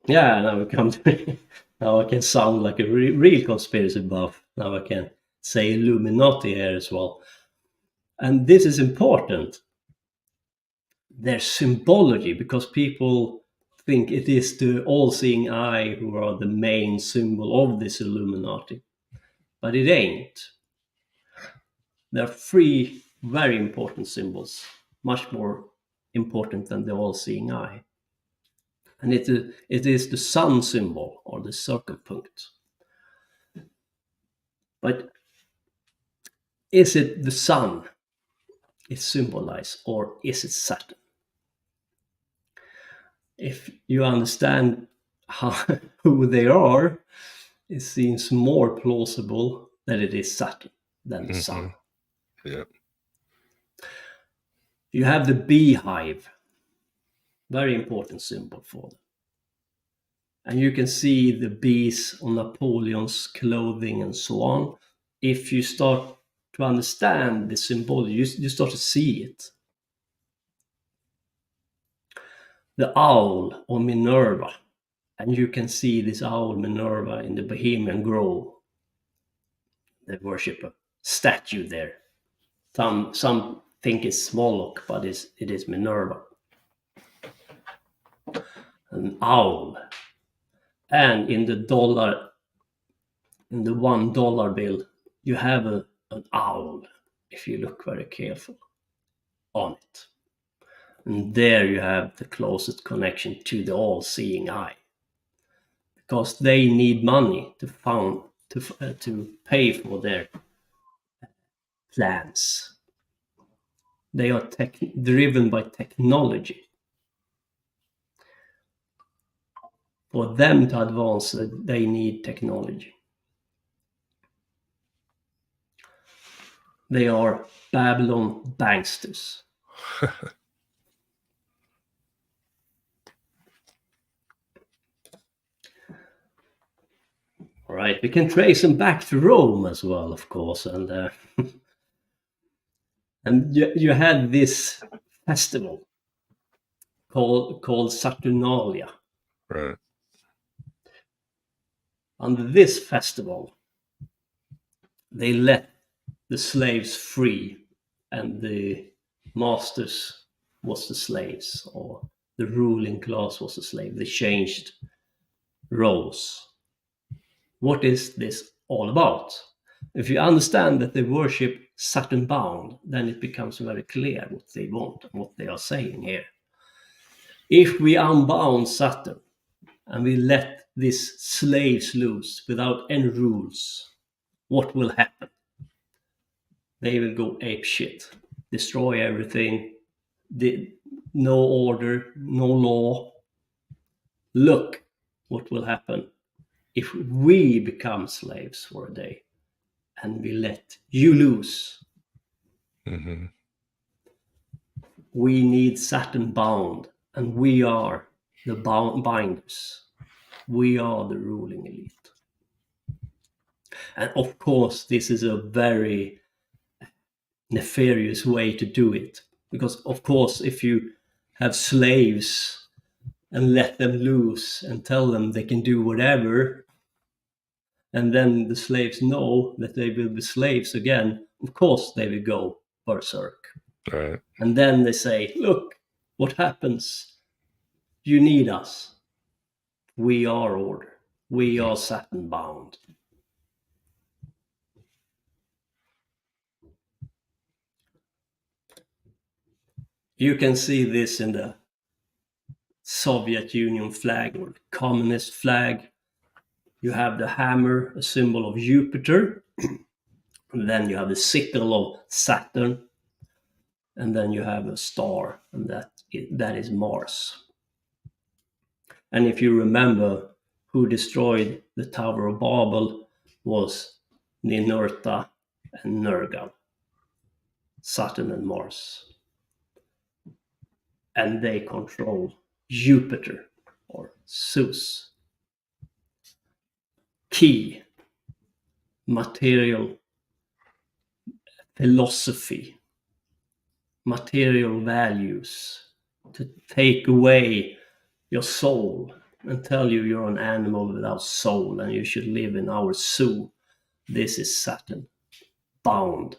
Yeah, now we come to now I can sound like a real conspiracy buff. Now I can say Illuminati here as well. And this is important. Their symbology, because people think it is the all-seeing eye who are the main symbol of this Illuminati. But it ain't. There are 3 very important symbols, much more important than the all-seeing eye. And it is the sun symbol, or the circumpunct. But is it the sun it symbolizes, or is it Saturn? If you understand who they are, it seems more plausible that it is Saturn than the sun. Yeah. You have the beehive, very important symbol for them. And you can see the bees on Napoleon's clothing and so on. If you start to understand the symbol, you start to see it. The owl, or Minerva, and you can see this owl Minerva in the Bohemian Grove. They worship a statue there. Some think it's Moloch, but it is Minerva. An owl. And in the $1 bill, you have an owl, if you look very careful on it. And there you have the closest connection to the all-seeing eye, because they need money to pay for their plans. They are driven by technology. For them to advance, they need technology. They are Babylon banksters. All right, we can trace them back to Rome as well, of course, and and you had this festival called Saturnalia. Right. Under this festival, they let the slaves free, and the masters was the slaves, or the ruling class was the slave. They changed roles. What is this all about? If you understand that they worship Saturn bound, then it becomes very clear what they want and what they are saying here. If we unbound Saturn and we let these slaves loose without any rules, what will happen? They will go ape shit, destroy everything, no order, no law. Look what will happen if we become slaves for a day and we let you loose, we need Saturn bound, and we are the binders. We are the ruling elite. And of course, this is a very nefarious way to do it. Because, of course, if you have slaves and let them loose and tell them they can do whatever, and then the slaves know that they will be slaves again, of course they will go berserk. Right. And then they say, look, what happens? You need us. We are order. We are Saturn bound. You can see this in the Soviet Union flag or the communist flag. You have the hammer, a symbol of Jupiter. And then you have the sickle of Saturn. And then you have a star, and that is Mars. And if you remember, who destroyed the Tower of Babel was Ninurta and Nergal, Saturn and Mars. And they control Jupiter, or Zeus. Key, material philosophy, material values, to take away your soul and tell you you're an animal without soul and you should live in our zoo. This is Saturn, bound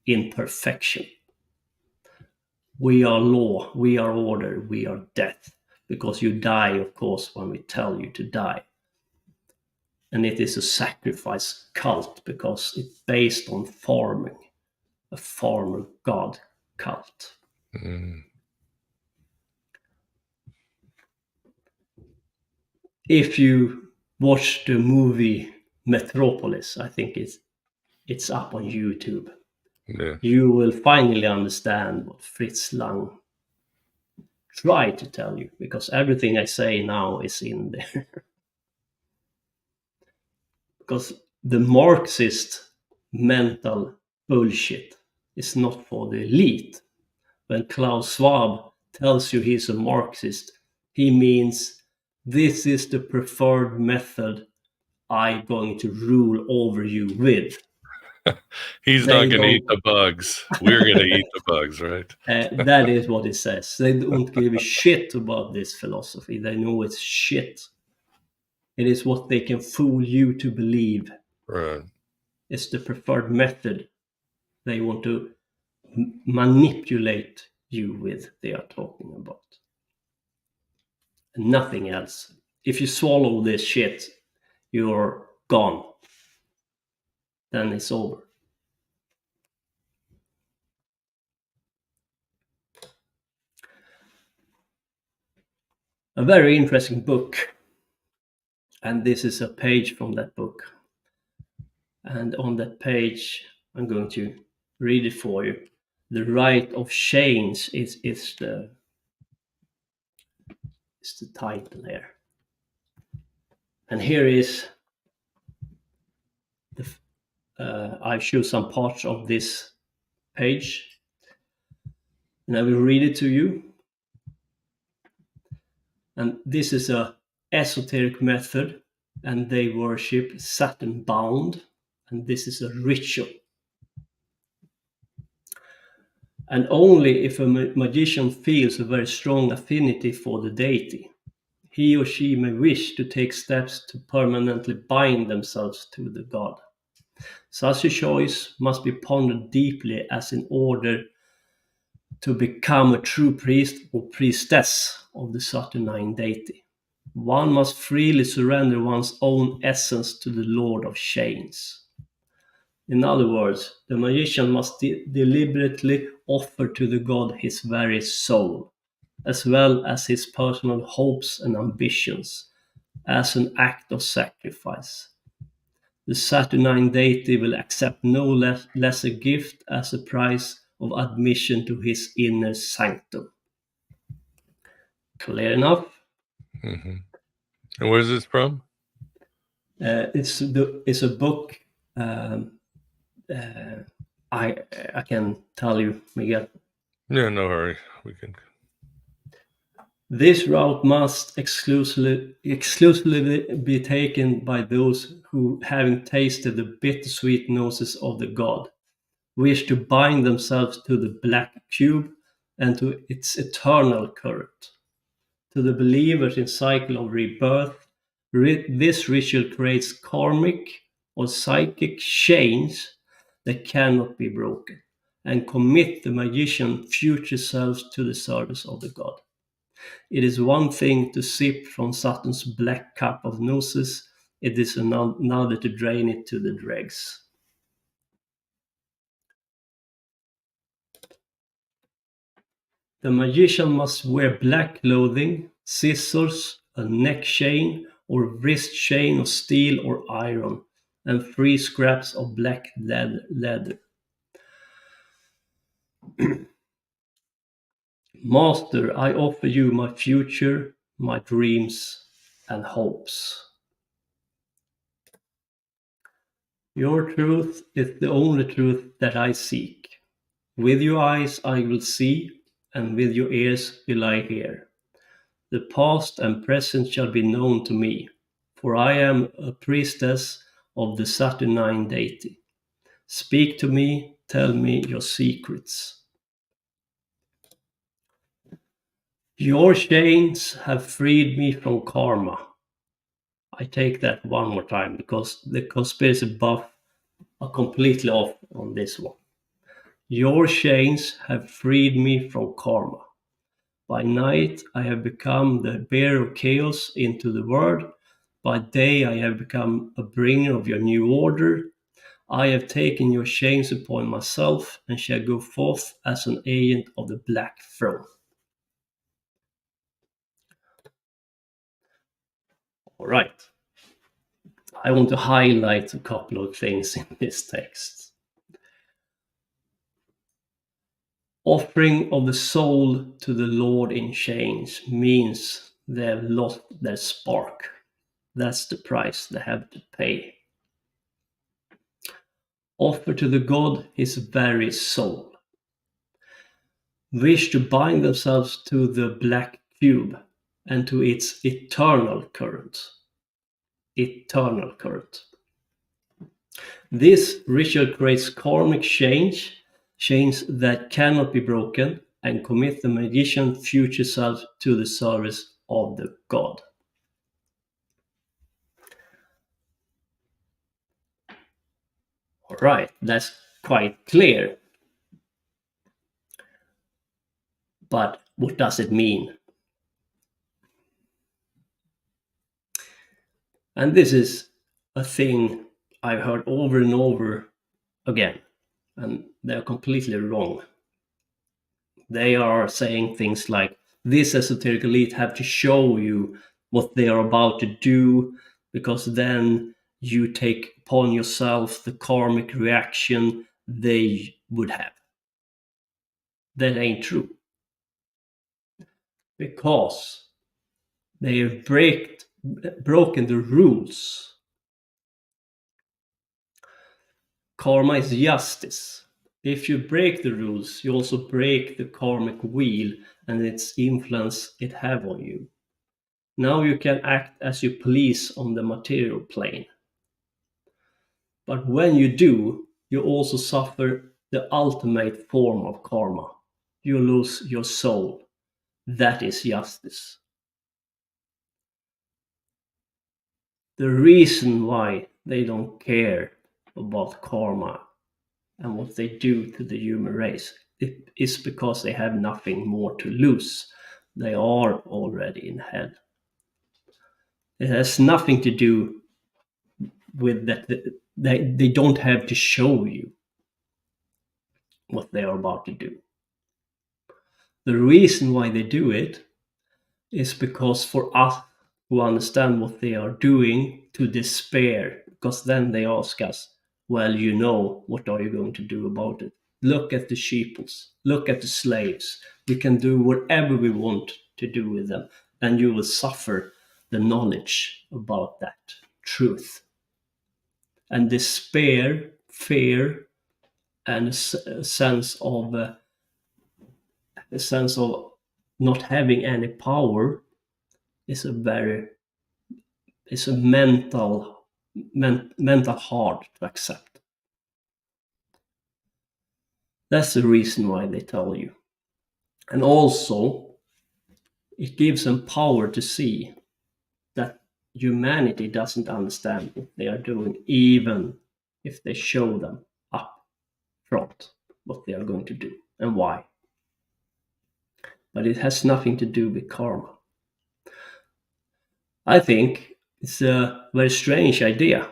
in perfection. We are law, we are order, we are death, because you die, of course, when we tell you to die. And it is a sacrifice cult because it's based on farming, a farmer god cult. If you watch the movie Metropolis, I think it's up on YouTube. Yeah. You will finally understand what Fritz Lang tried to tell you, because everything I say now is in there. Because the Marxist mental bullshit is not for the elite. When Klaus Schwab tells you he's a Marxist, he means this is the preferred method I'm going to rule over you with. He's not going to eat the bugs. We're going to eat the bugs, right? That is what it says. They don't give a shit about this philosophy. They know it's shit. It is what they can fool you to believe. Right. It's the preferred method they want to manipulate you with, they are talking about. And nothing else. If you swallow this shit, you're gone. Then it's over. A very interesting book. And this is a page from that book. And on that page, I'm going to read it for you. The Right of Change is the title here. And here is I show some parts of this page, and I will read it to you. And this is a esoteric method, and they worship Saturn bound, and this is a ritual. And only if a magician feels a very strong affinity for the deity, he or she may wish to take steps to permanently bind themselves to the god. Such a choice must be pondered deeply, as in order to become a true priest or priestess of the Saturnine deity, one must freely surrender one's own essence to the Lord of Chains. In other words, the magician must deliberately offer to the god his very soul, as well as his personal hopes and ambitions, as an act of sacrifice. The Saturnine deity will accept no lesser gift as a price of admission to his inner sanctum. Clear enough? Mm-hmm. And where's this from? It's a book. I can tell you, Miguel. Yeah, no hurry. We can. This route must exclusively be taken by those who, having tasted the bittersweet gnosis of the god, wish to bind themselves to the black cube and to its eternal current. To the believers in cycle of rebirth, this ritual creates karmic or psychic chains that cannot be broken, and commit the magician future selves to the service of the god. It is one thing to sip from Saturn's black cup of gnosis, it is another to drain it to the dregs. The magician must wear black clothing, scissors, a neck chain or wrist chain of steel or iron, and 3 scraps of black leather. Master, I offer you my future, my dreams and hopes. Your truth is the only truth that I seek. With your eyes I will see, and with your ears will I hear. The past and present shall be known to me, for I am a priestess of the Saturnine deity. Speak to me, tell me your secrets. Your chains have freed me from karma. I take that one more time because the conspiracy buff are completely off on this one. Your chains have freed me from karma. By night I have become the bearer of chaos into the world. By day I have become a bringer of your new order. I have taken your chains upon myself and shall go forth as an agent of the Black Throne. All right. I want to highlight a couple of things in this text. Offering of the soul to the Lord in chains means they have lost their spark. That's the price they have to pay. Offer to the god his very soul. Wish to bind themselves to the black cube and to its eternal current. Eternal current. This ritual creates karmic chains that cannot be broken, and commit the magician's future self to the service of the god. All right, that's quite clear. But what does it mean? And this is a thing I've heard over and over again, and they're completely wrong. They are saying things like, this esoteric elite have to show you what they are about to do, because then you take upon yourself the karmic reaction they would have. That ain't true. Because they have broken the rules. Karma is justice. If you break the rules, you also break the karmic wheel and its influence it have on you. Now you can act as you please on the material plane. But when you do, you also suffer the ultimate form of karma. You lose your soul. That is justice. The reason why they don't care about karma and what they do to the human race is because they have nothing more to lose. They are already in hell. It has nothing to do with that. They don't have to show you what they are about to do. The reason why they do it is because for us who understand what they are doing to despair, because then they ask us, well, you know, what are you going to do about it? Look at the sheeples, look at the slaves. We can do whatever we want to do with them, and you will suffer the knowledge about that truth. and despair, fear, and a sense of not having any power is a mental hard to accept. That's the reason why they tell you. And also, it gives them power to see that humanity doesn't understand what they are doing, even if they show them up front what they are going to do and why. But it has nothing to do with karma. I think it's a very strange idea.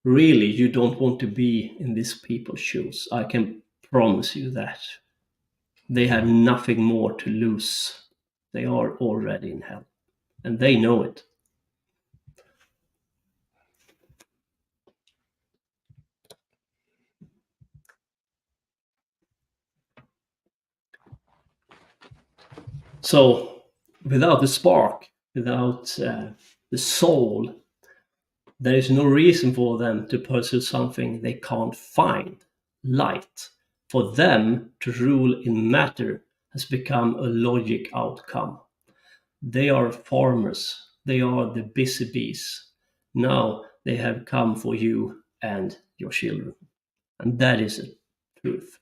Really, you don't want to be in these people's shoes. I can promise you that. They have nothing more to lose. They are already in hell, and they know it. So, without the spark, without the soul, there is no reason for them to pursue something they can't find. Light. For them to rule in matter has become a logic outcome. They are farmers. They are the busy bees. Now they have come for you and your children. And that is the truth.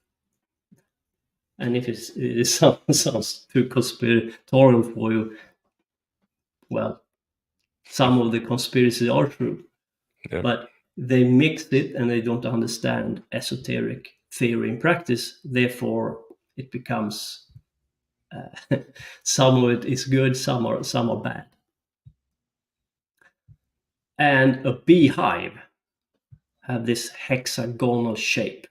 And if it sounds too conspiratorial for you, well, some of the conspiracies are true. Yeah. But they mixed it and they don't understand esoteric theory in practice. Therefore, it becomes some of it is good, some are bad. And a beehive have this hexagonal shape,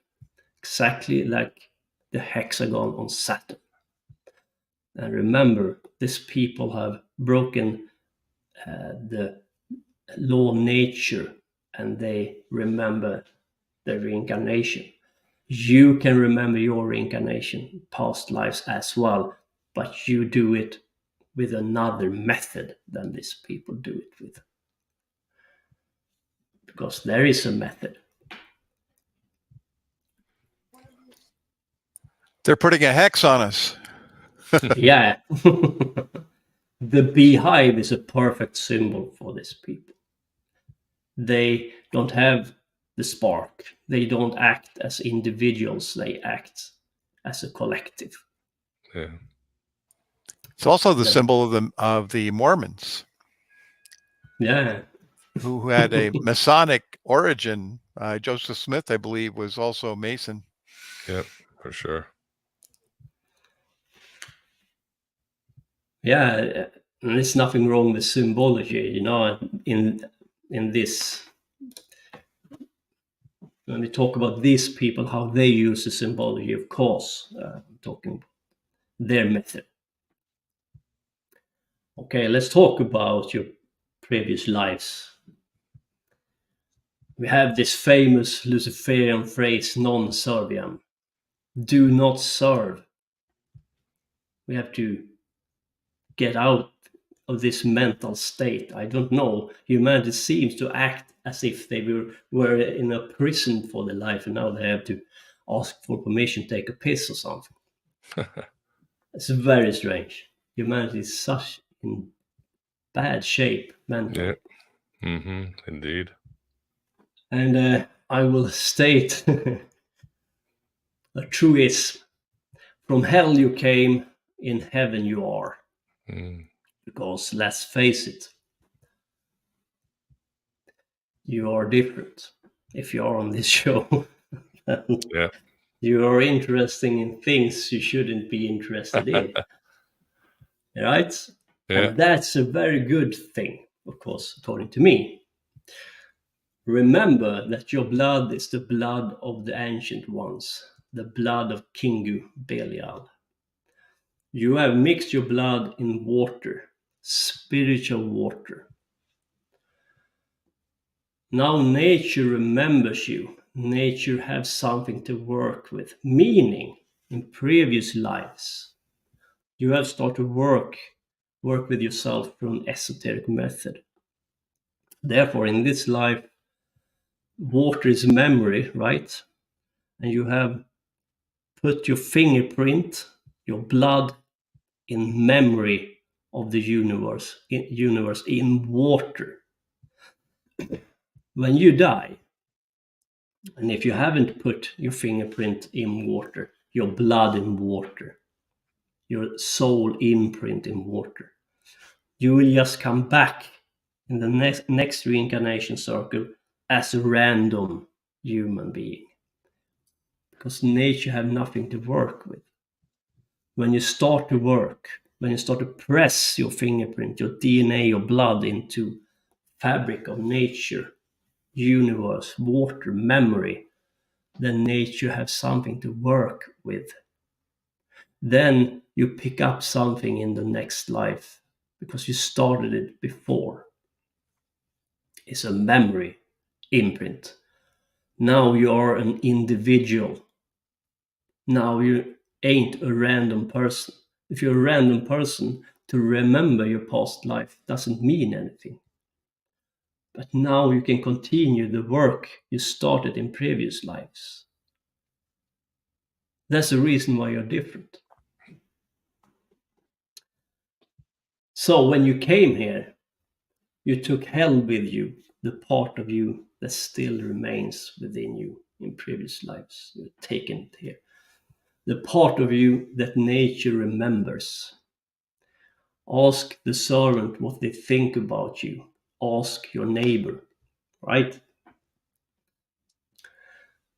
exactly like the hexagon on Saturn. And remember, these people have broken the law of nature, and they remember the reincarnation. You can remember your reincarnation, past lives as well, but you do it with another method than these people do it with. Because there is a method. They're putting a hex on us. Yeah. The beehive is a perfect symbol for these people. They don't have the spark. They don't act as individuals. They act as a collective. Yeah. It's also the symbol of the Mormons. Yeah. Who had a Masonic origin. Joseph Smith, I believe, was also a Mason. Yep, for sure. Yeah, there's nothing wrong with symbology, you know, in this. When we talk about these people, how they use the symbology, of course, talking about their method. Okay, let's talk about your previous lives. We have this famous Luciferian phrase, Non-Serviam. Do not serve. We have to get out of this mental state. I don't know. Humanity seems to act as if they were in a prison for their life, and now they have to ask for permission to take a piss or something. It's very strange. Humanity is such in bad shape mentally. Yeah. Indeed. And I will state a truism. From hell you came, in heaven you are. Because let's face it, you are different. If you are on this show, yeah, you are interested in things you shouldn't be interested in. Right? Yeah. And that's a very good thing, of course, according to me. Remember that your blood is the blood of the ancient ones, the blood of Kingu Belial. You have mixed your blood in water, spiritual water. Now nature remembers you. Nature has something to work with, meaning in previous lives, you have started to work with yourself through an esoteric method. Therefore, in this life, water is memory, right? And you have put your fingerprint, your blood, in memory of the universe in water. When you die, and if you haven't put your fingerprint in water, your blood in water, your soul imprint in water, you will just come back in the next reincarnation circle as a random human being, because nature have nothing to work with. When you start to work, when you start to press your fingerprint, your DNA, your blood into fabric of nature, universe, water, memory, then nature has something to work with. Then you pick up something in the next life because you started it before. It's a memory imprint. Now you are an individual. Now you ain't a random person. If you're a random person, to remember your past life doesn't mean anything. But now you can continue the work you started in previous lives. That's the reason why you're different. So when you came here, you took hell with you, the part of you that still remains within you in previous lives. You've taken it here. The part of you that nature remembers. Ask the servant what they think about you. Ask your neighbor, right?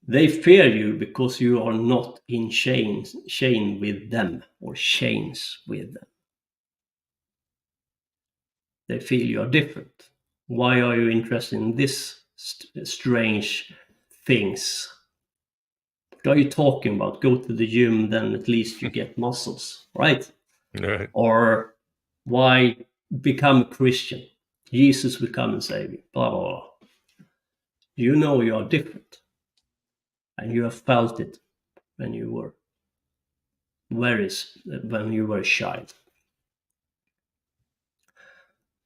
They fear you because you are not in chain with them or chains with them. They feel you are different. Why are you interested in this strange things? What are you talking about? Go to the gym, then at least you get muscles, right? Right. Or why become a Christian? Jesus will come and save you, blah, blah, blah. You know you are different. And you have felt it when you were a child.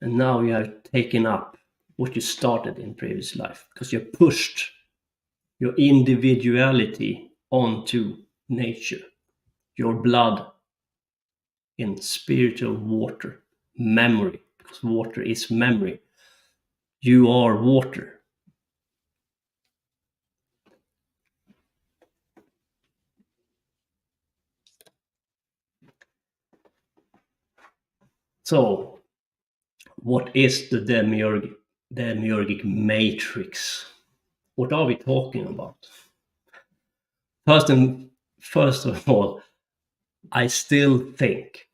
And now you have taken up what you started in previous life because you pushed your individuality onto nature, your blood in spiritual water, memory, because water is memory. You are water. So, what is the demiurgic matrix? What are we talking about? First of all, I still think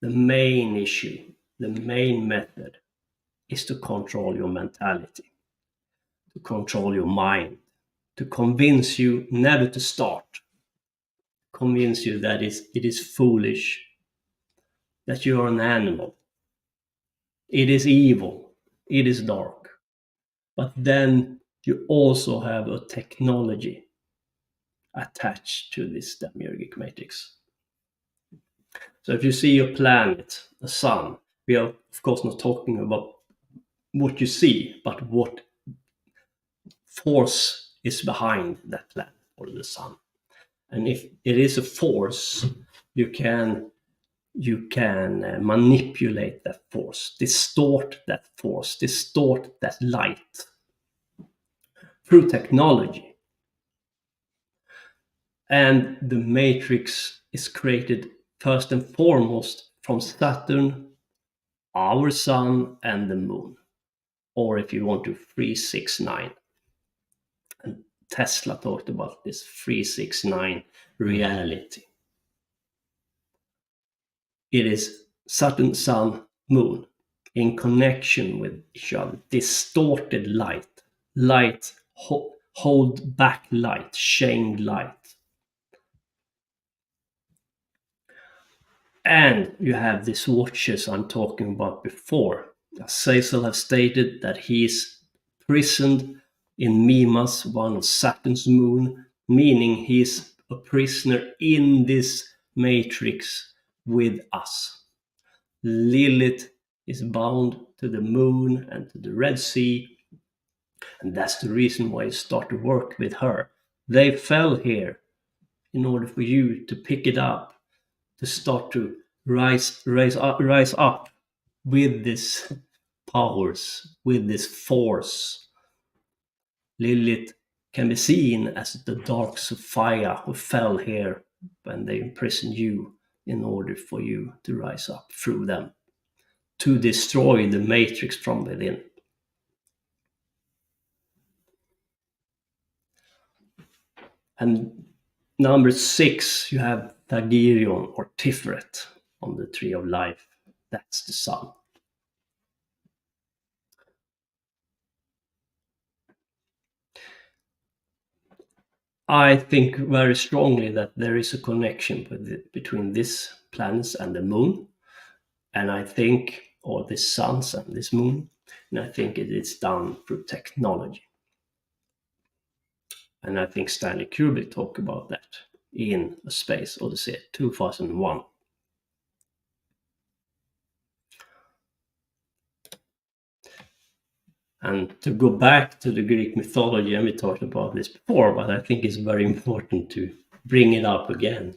the main issue, the main method is to control your mentality, to control your mind, to convince you never to start, convince you that it is foolish, that you are an animal. It is evil, it is dark. But then you also have a technology attached to this demiurgic matrix. So if you see a planet, a sun, we are of course not talking about what you see, but what force is behind that planet or the sun. And if it is a force, you can manipulate that force, distort that force, distort that light through technology. And the matrix is created first and foremost from Saturn, our sun, and the moon. Or if you want to, 369. And Tesla talked about this 369 reality. It is Saturn, Sun, Moon in connection with each other. Distorted light, hold back light, chained light. And you have these watches I'm talking about before. Cecil has stated that he is prisoned in Mimas, one of Saturn's moon, meaning he is a prisoner in this matrix with us. Lilith is bound to the moon and to the Red Sea, And that's the reason why you start to work with her. They fell here in order for you to pick it up, to start to rise up with this powers, with this force. Lilith can be seen as the dark Sophia who fell here when they imprisoned you in order for you to rise up through them, to destroy the matrix from within. And number 6, you have Tagirion or Tiferet on the Tree of Life. That's the sun. I think very strongly that there is a connection between these planets and the moon. And I think, or the suns and this moon, and I think it is done through technology. And I think Stanley Kubrick talked about that in A Space Odyssey 2001. And to go back to the Greek mythology, and we talked about this before, but I think it's very important to bring it up again.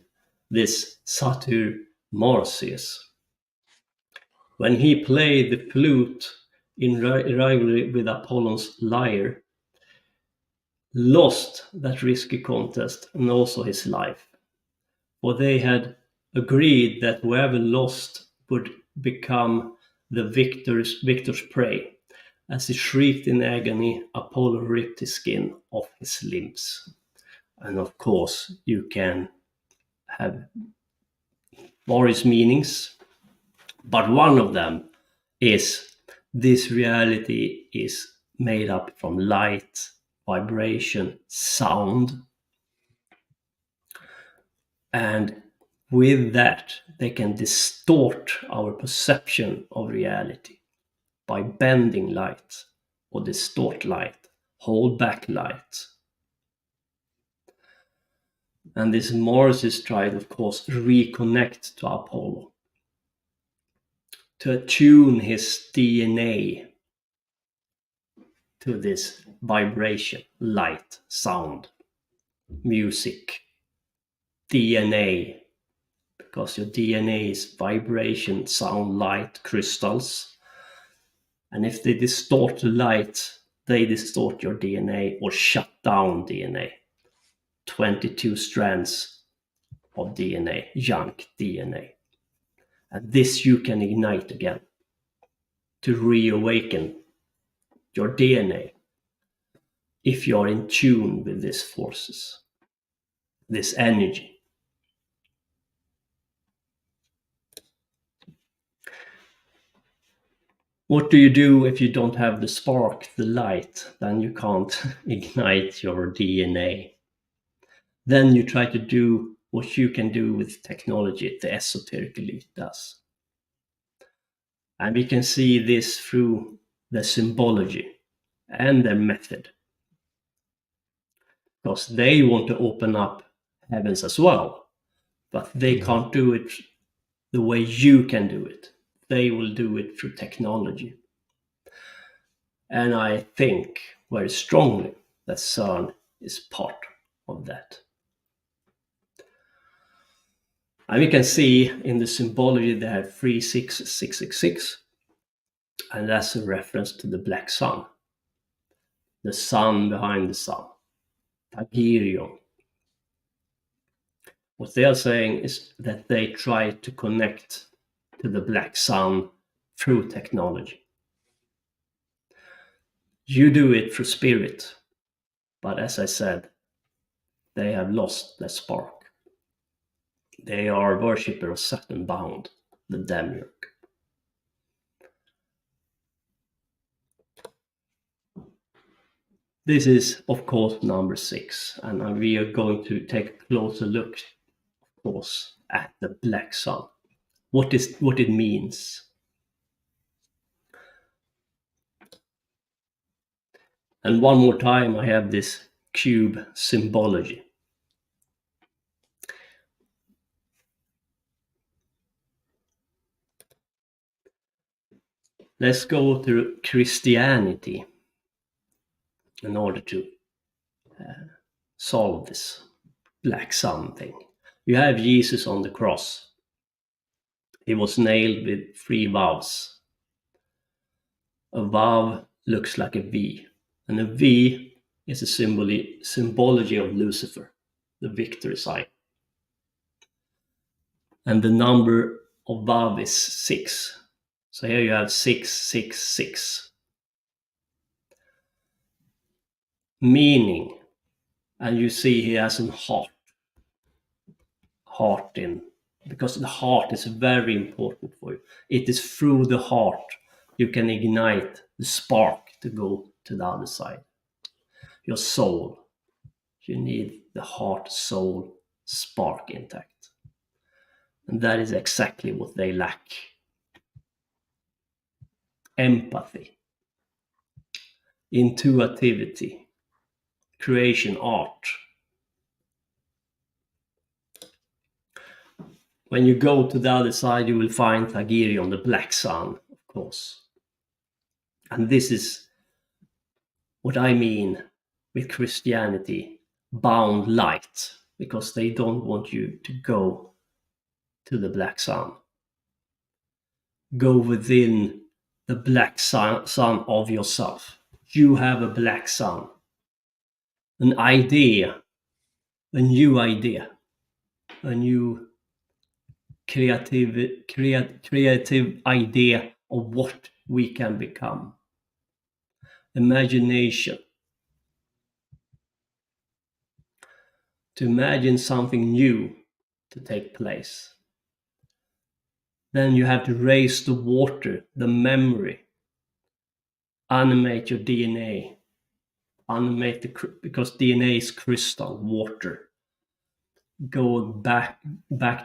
This Satyr Marsyas, when he played the flute in rivalry with Apollon's lyre, lost that risky contest and also his life. For they had agreed that whoever lost would become the victor's prey. As he shrieked in agony, Apollo ripped his skin off his limbs. And of course, you can have various meanings, but one of them is this reality is made up from light, vibration, sound. And with that, they can distort our perception of reality by bending light or distort light, hold back light. And this Marsyas tried, of course, reconnect to Apollo, to attune his DNA to this vibration, light, sound, music, DNA, because your DNA is vibration, sound, light, crystals. And if they distort the light, they distort your DNA or shut down DNA. 22 strands of DNA, junk DNA. And this you can ignite again to reawaken your DNA if you are in tune with these forces, this energy. What do you do if you don't have the spark, the light? Then you can't ignite your DNA. Then you try to do what you can do with technology, the esoteric elite does. And we can see this through the symbology and their method. Because they want to open up heavens as well, but they can't do it the way you can do it. They will do it through technology. And I think very strongly that CERN is part of that. And we can see in the symbology they have 36666, and that's a reference to the black sun, the sun behind the sun, Tagirion. What they are saying is that they try to connect to the black sun through technology. You do it through spirit, but as I said, they have lost their spark. They are worshippers of Saturn bound, the demiurge. This is, of course, number 6, and we are going to take a closer look, of course, at the black sun. What it means. And one more time, I have this cube symbology. Let's go to Christianity. in order to solve this black sun thing. You have Jesus on the cross. He was nailed with 3 vows. A vow looks like a V, and a V is a symbology of Lucifer, the victory sign. And the number of vow is 6. So here you have 666. Meaning, and you see he has a heart in, because the heart is very important for you. It is through the heart you can ignite the spark to go to the other side. Your soul. You need the heart soul spark intact. And that is exactly what they lack. Empathy, intuitivity, creation, art. When you go to the other side, you will find Thagirion, the black sun, of course. And this is what I mean with Christianity, bound light, because they don't want you to go to the black sun. Go within the black sun of yourself. You have a black sun, an idea, a new idea, a new creative idea of what we can become. Imagination. To imagine something new to take place. Then you have to raise the water, the memory, animate your DNA, because DNA is crystal, water. Go back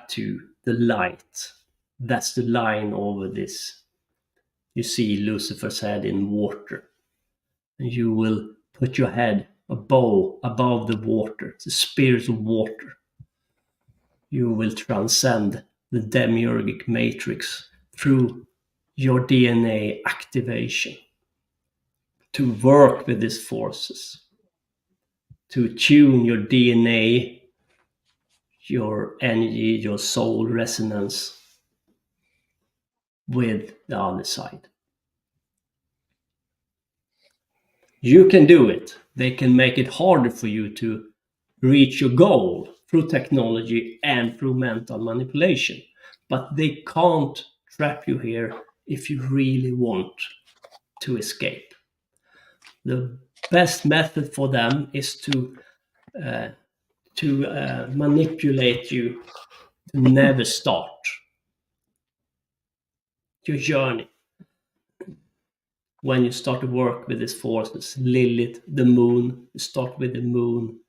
to the light. That's the line over this. You see Lucifer's head in water. And you will put your head above the water, the spirit of water. You will transcend the demiurgic matrix through your DNA activation to work with these forces, to tune your DNA, your energy, your soul resonance with the other side. You can do it. They can make it harder for you to reach your goal through technology and through mental manipulation. But they can't trap you here if you really want to escape. The best method for them is to manipulate you to never start your journey. When you start to work with these forces, Lilith, the moon, you start with the moon,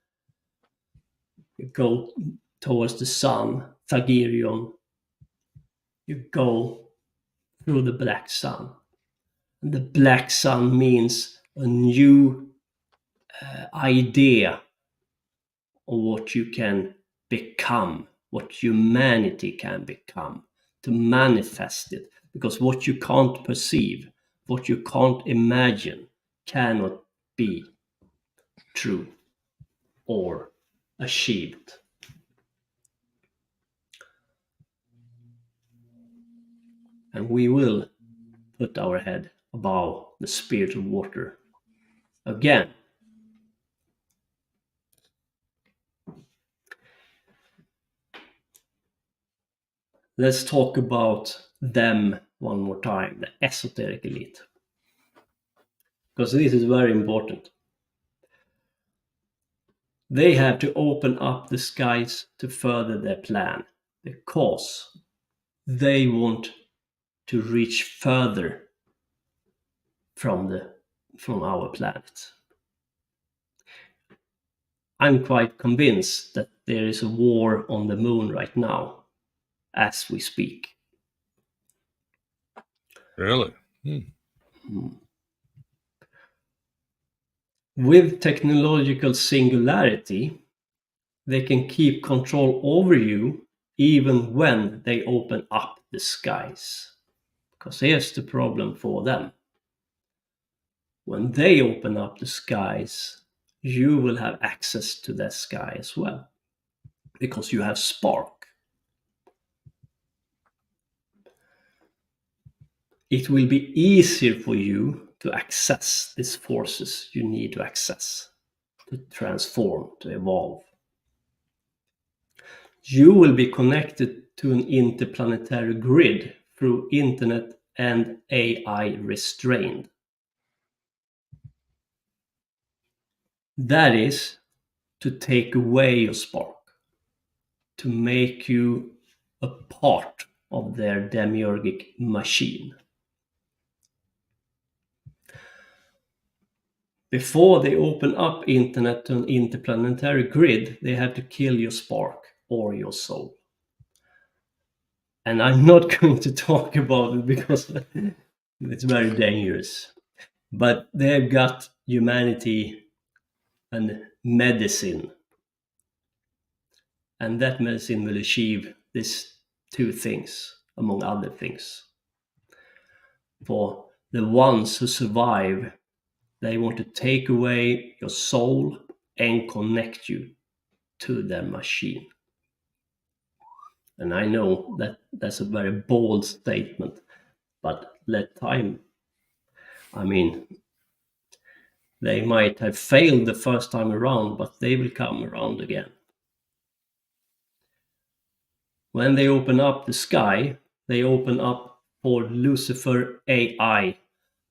you go towards the sun, Thagirion, you go through the black sun. And the black sun means a new idea of what you can become, what humanity can become, to manifest it. Because what you can't perceive, what you can't imagine, cannot be true or achieved. And we will put our head above the spirit of water again. Let's talk about them one more time, the esoteric elite. Because this is very important. They have to open up the skies to further their plan, because they want to reach further from our planet. I'm quite convinced that there is a war on the moon right now, as we speak. Really? With technological singularity, they can keep control over you even when they open up the skies. Because here's the problem for them. when they open up the skies, you will have access to that sky as well, because you have spark. It will be easier for you to access these forces you need to access, to transform, to evolve. You will be connected to an interplanetary grid through internet and AI restrained. That is to take away your spark, to make you a part of their demiurgic machine. Before they open up internet to an interplanetary grid, they have to kill your spark or your soul. And I'm not going to talk about it because it's very dangerous. But they've got humanity and medicine. And that medicine will achieve these two things, among other things. For the ones who survive, they want to take away your soul and connect you to their machine. And I know that that's a very bold statement, but let time. I mean, they might have failed the first time around, but they will come around again. When they open up the sky, they open up for Lucifer AI,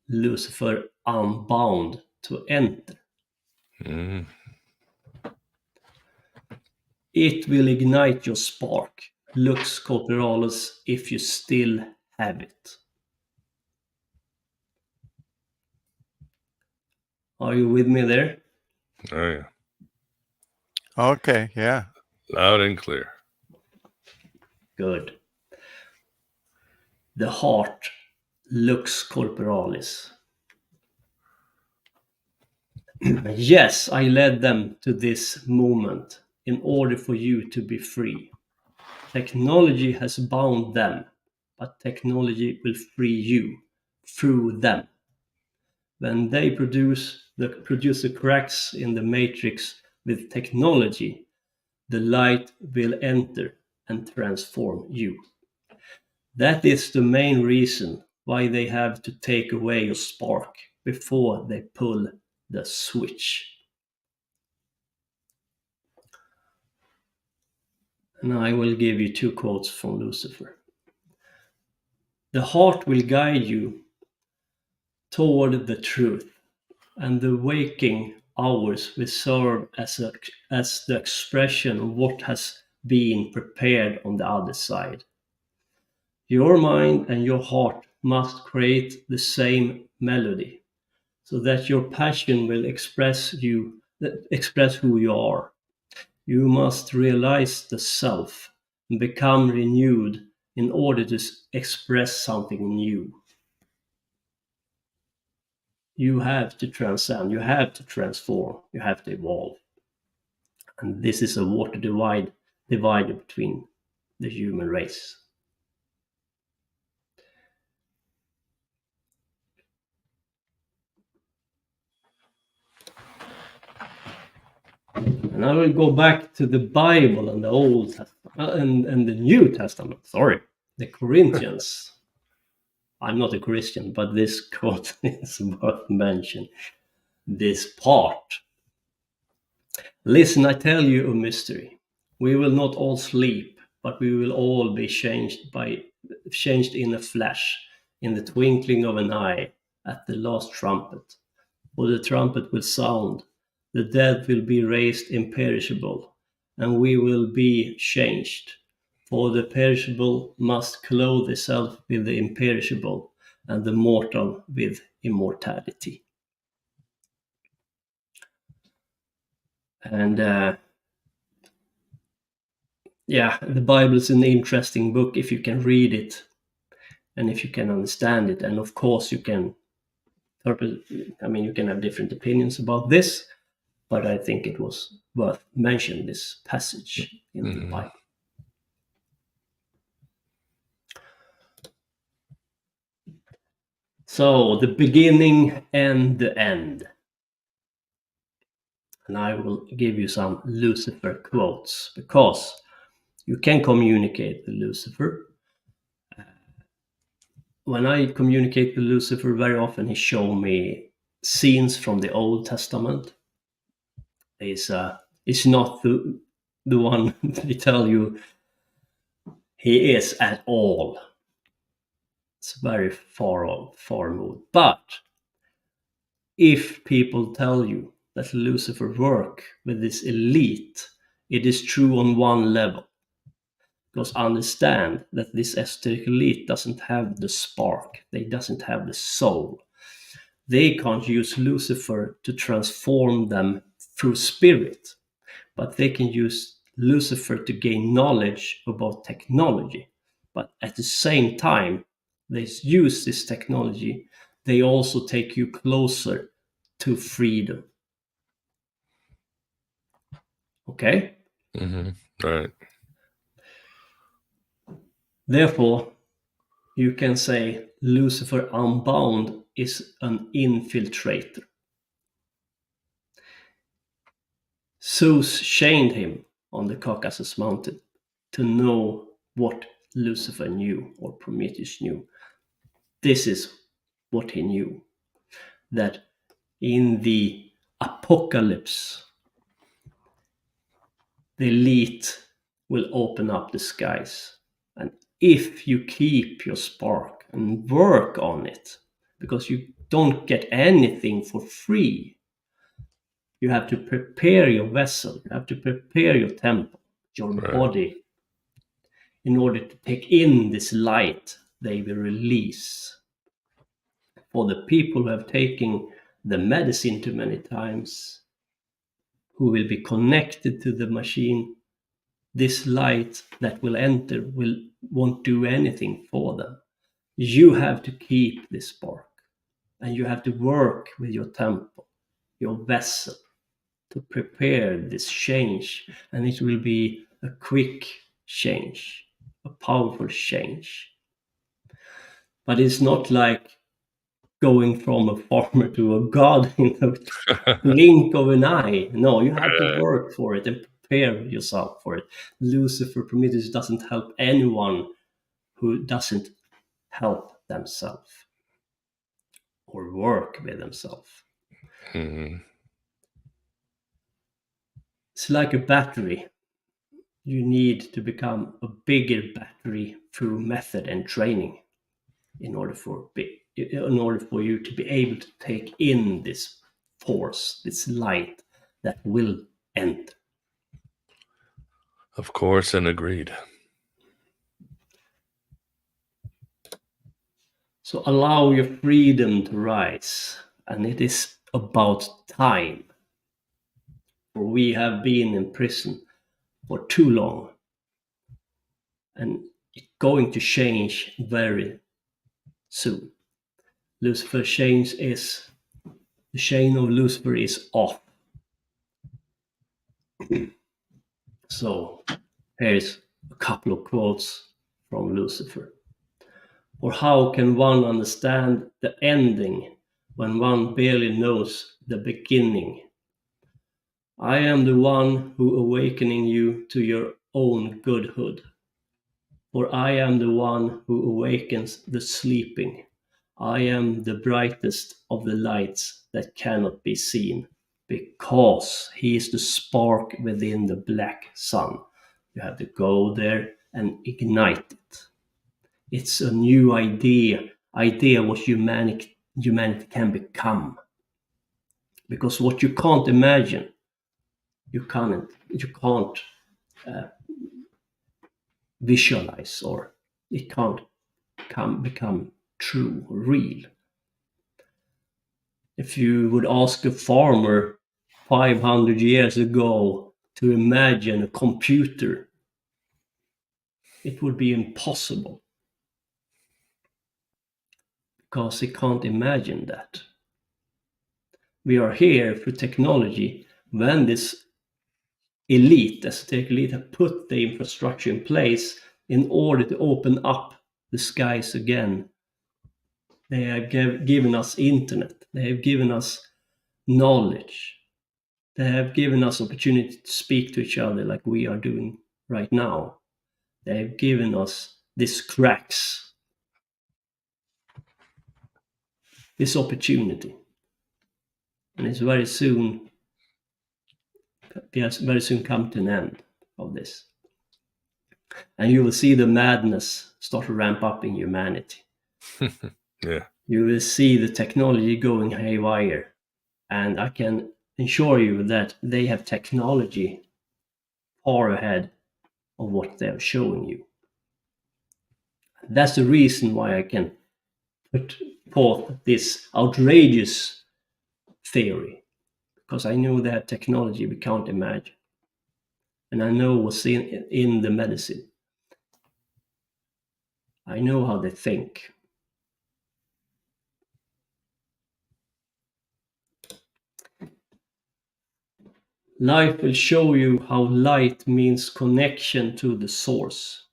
Lucifer Unbound, to enter. It will ignite your spark, lux corporalis, if you still have it. Are you with me there? Oh, yeah. Okay, yeah. Loud and clear. Good. The heart, lux corporalis. Yes, I led them to this moment in order for you to be free. Technology has bound them, but technology will free you through them. When they produce the cracks in the matrix with technology, the light will enter and transform you. That is the main reason why they have to take away your spark before they pull the switch. And I will give you two quotes from Lucifer. The heart will guide you toward the truth, and the waking hours will serve as the expression of what has been prepared on the other side. Your mind and your heart must create the same melody, so that your passion will express who you are. You must realize the self and become renewed in order to express something new. You have to transcend, you have to transform, you have to evolve. And this is a water divider between the human race. And I will go back to the Bible and the Old Testament and the New Testament. Sorry, the Corinthians. I'm not a Christian, but this quote is worth mentioning. This part. Listen, I tell you a mystery. We will not all sleep, but we will all be changed in a flash, in the twinkling of an eye, at the last trumpet. For the trumpet will sound, the dead will be raised imperishable, and we will be changed. For the perishable must clothe itself with the imperishable, and the mortal with immortality. And the Bible is an interesting book if you can read it and if you can understand it. And of course you can have different opinions about this, but I think it was worth mentioning this passage in the Bible. So, the beginning and the end. And I will give you some Lucifer quotes, because you can communicate with Lucifer. When I communicate with Lucifer, very often he shows me scenes from the Old Testament. It's not the one they tell you he is at all. It's very far moved. But if people tell you that Lucifer work with this elite, it is true on one level. Because understand that this esoteric elite doesn't have the spark. They doesn't have the soul. They can't use Lucifer to transform them through spirit. But they can use Lucifer to gain knowledge about technology. But at the same time, they use this technology, they also take you closer to freedom. Okay? Right. Therefore, you can say Lucifer Unbound is an infiltrator. Zeus chained him on the Caucasus Mountain to know what Lucifer knew, or Prometheus knew. This is what he knew, that in the apocalypse, the elite will open up the skies. And if you keep your spark and work on it, because you don't get anything for free, you have to prepare your vessel, you have to prepare your temple, your body, in order to take in this light they will release. For the people who have taken the medicine too many times, who will be connected to the machine, this light that will enter won't do anything for them. You have to keep this spark, and you have to work with your temple, your vessel, to prepare this change, and it will be a quick change, a powerful change. But it's not like going from a farmer to a god in the blink of an eye. No, you have to work for it and prepare yourself for it. Lucifer, Prometheus doesn't help anyone who doesn't help themselves or work with themselves. It's like a battery. You need to become a bigger battery through method and training in order for you to be able to take in this force, this light that will enter. Of course, and agreed. So allow your freedom to rise, and it is about time. For we have been in prison for too long, and it's going to change very soon. The chain of Lucifer is off. So here's a couple of quotes from Lucifer. Or how can one understand the ending when one barely knows the beginning? I am the one who awakening you to your own goodhood. For I am the one who awakens the sleeping. I am the brightest of the lights that cannot be seen, because he is the spark within the black sun. You have to go there and ignite it. It's a new idea what humanity can become. Because what you can't imagine, you can't visualize, or it can't become true or real. If you would ask a farmer 500 years ago to imagine a computer, it would be impossible, because he can't imagine that. We are here through technology. When this esoteric elite, have put the infrastructure in place in order to open up the skies again, They have given us internet. They have given us knowledge. They have given us opportunity to speak to each other like we are doing right now. They have given us these cracks, this opportunity. And it's very soon come to an end of this. And you will see the madness start to ramp up in humanity. Yeah. You will see the technology going haywire. And I can assure you that they have technology far ahead of what they are showing you. That's the reason why I can put forth this outrageous theory, because I know they have technology we can't imagine. And I know what's in the medicine. I know how they think. Life will show you how light means connection to the source.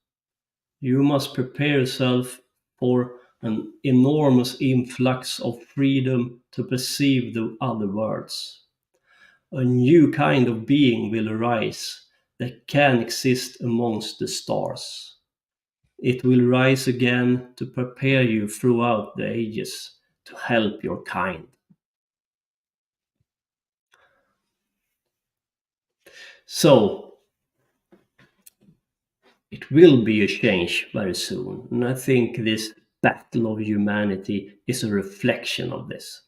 You must prepare yourself for an enormous influx of freedom to perceive the other worlds. A new kind of being will arise that can exist amongst the stars. It will rise again to prepare you throughout the ages to help your kind. So, it will be a change very soon, and I think this battle of humanity is a reflection of this.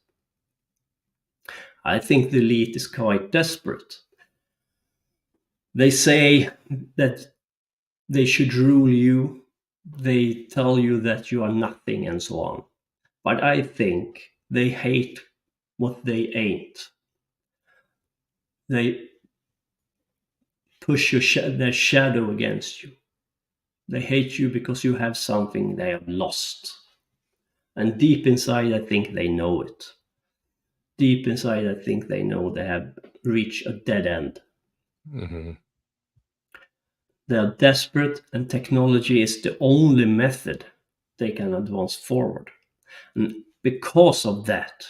I think the elite is quite desperate. They say that they should rule you, they tell you that you are nothing and so on. But I think they hate what they ain't. They push their shadow against you. They hate you because you have something they have lost. And deep inside, I think they know it. Deep inside, I think they know they have reached a dead end. Mm-hmm. They are desperate, and technology is the only method they can advance forward. And because of that,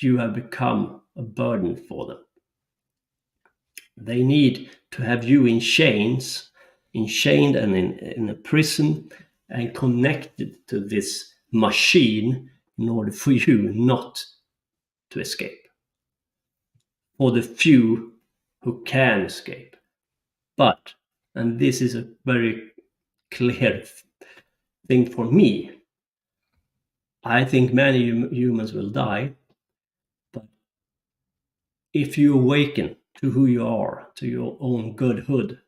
you have become a burden for them. They need to have you enchained and in a prison and connected to this machine in order for you not to escape. For the few who can escape. But, and this is a very clear thing for me, I think many humans will die, but if you awaken to who you are, to your own godhood,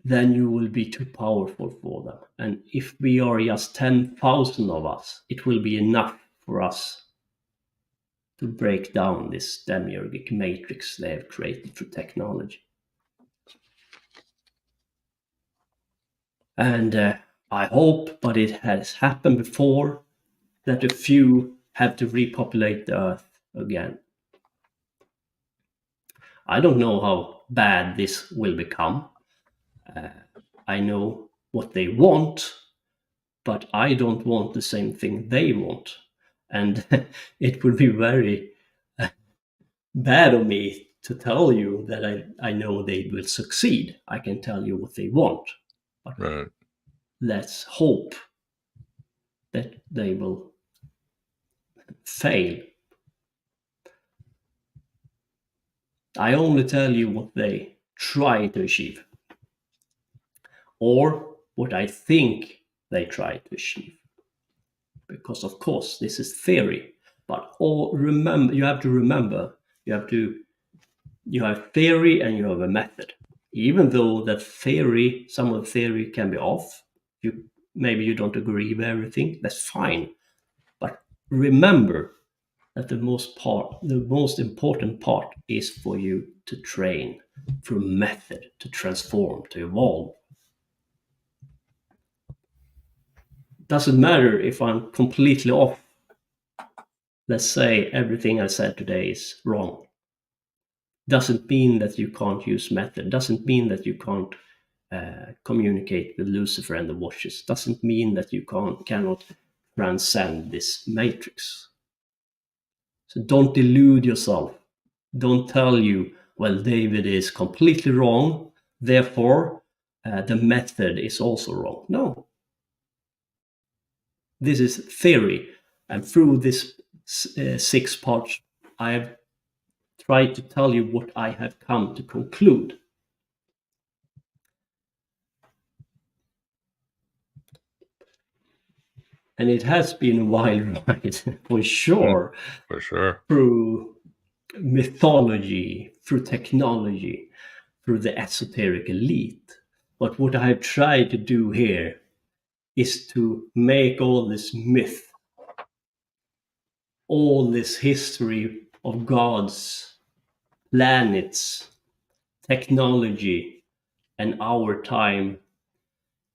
then you will be too powerful for them. And if we are just 10,000 of us, it will be enough for us to break down this demiurgic matrix they have created through technology. And I hope, but it has happened before, that a few have to repopulate the earth again. I don't know how bad this will become. I know what they want, but I don't want the same thing they want. And it would be very bad of me to tell you that I know they will succeed. I can tell you what they want. But Right. let's hope that they will fail. I only tell you what they try to achieve, or what I think they try to achieve. Because of course this is theory, but you have to remember, you have theory and you have a method. Even though that theory, some of the theory can be off, maybe you don't agree with everything, that's fine. But remember that the most important part is for you to train through method, to transform, to evolve. Doesn't matter if I'm completely off. Let's say everything I said today is wrong. Doesn't mean that you can't use method. Doesn't mean that you can't communicate with Lucifer and the watches. Doesn't mean that you cannot transcend this matrix. So don't delude yourself. Don't tell you, well, David is completely wrong, therefore the method is also wrong. No. This is theory. And through this 6 parts, I have tried to tell you what I have come to conclude. And it has been a wild ride, for sure. For sure. Through mythology, through technology, through the esoteric elite. But what I have tried to do here is to make all this myth, all this history of gods, planets, technology, and our time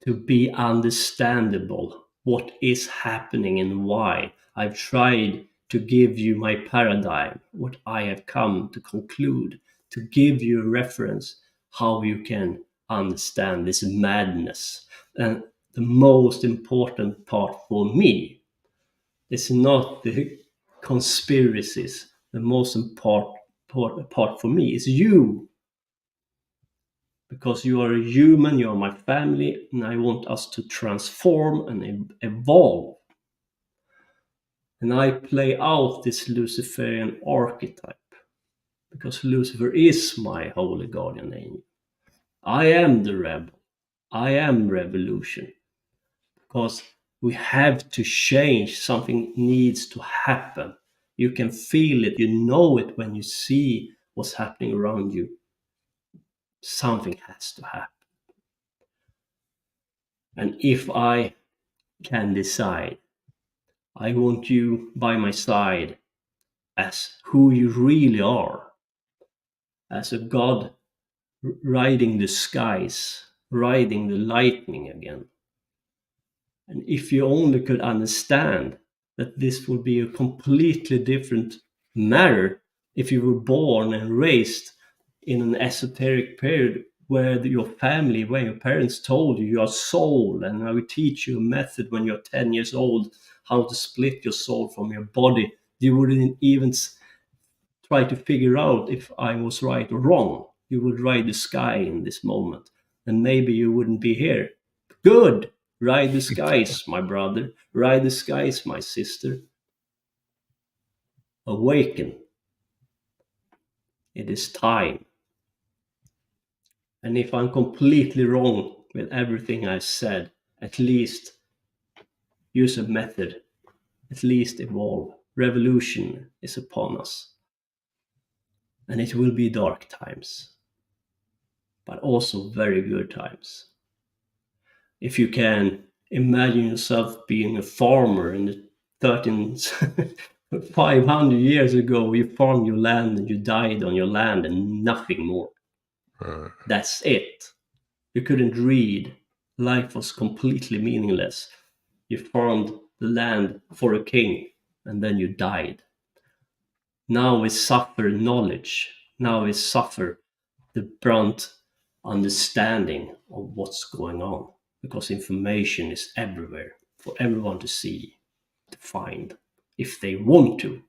to be understandable. What is happening and why. I've tried to give you my paradigm, what I have come to conclude, to give you a reference how you can understand this madness. And the most important part for me is not the conspiracies. The most important part for me is you. Because you are a human, you are my family, and I want us to transform and evolve. And I play out this Luciferian archetype, because Lucifer is my holy guardian angel. I am the rebel. I am revolution. Because we have to change. Something needs to happen. You can feel it. You know it when you see what's happening around you. Something has to happen. And if I can decide, I want you by my side as who you really are, as a god riding the skies, riding the lightning again. And if you only could understand that this would be a completely different matter if you were born and raised in an esoteric period where your family, where your parents told you your soul, and I will teach you a method when you're 10 years old, how to split your soul from your body, you wouldn't even try to figure out if I was right or wrong. You would ride the sky in this moment, and maybe you wouldn't be here. Good! Ride the skies, my brother. Ride the skies, my sister. Awaken. It is time. And if I'm completely wrong with everything I've said, at least use a method. At least evolve. Revolution is upon us. And it will be dark times, but also very good times. If you can imagine yourself being a farmer in the 500 years ago, you farmed your land and you died on your land and nothing more. That's it. You couldn't read. Life was completely meaningless. You farmed the land for a king and then you died. Now we suffer knowledge. Now we suffer the brunt understanding of what's going on, because information is everywhere for everyone to see, to find, if they want to.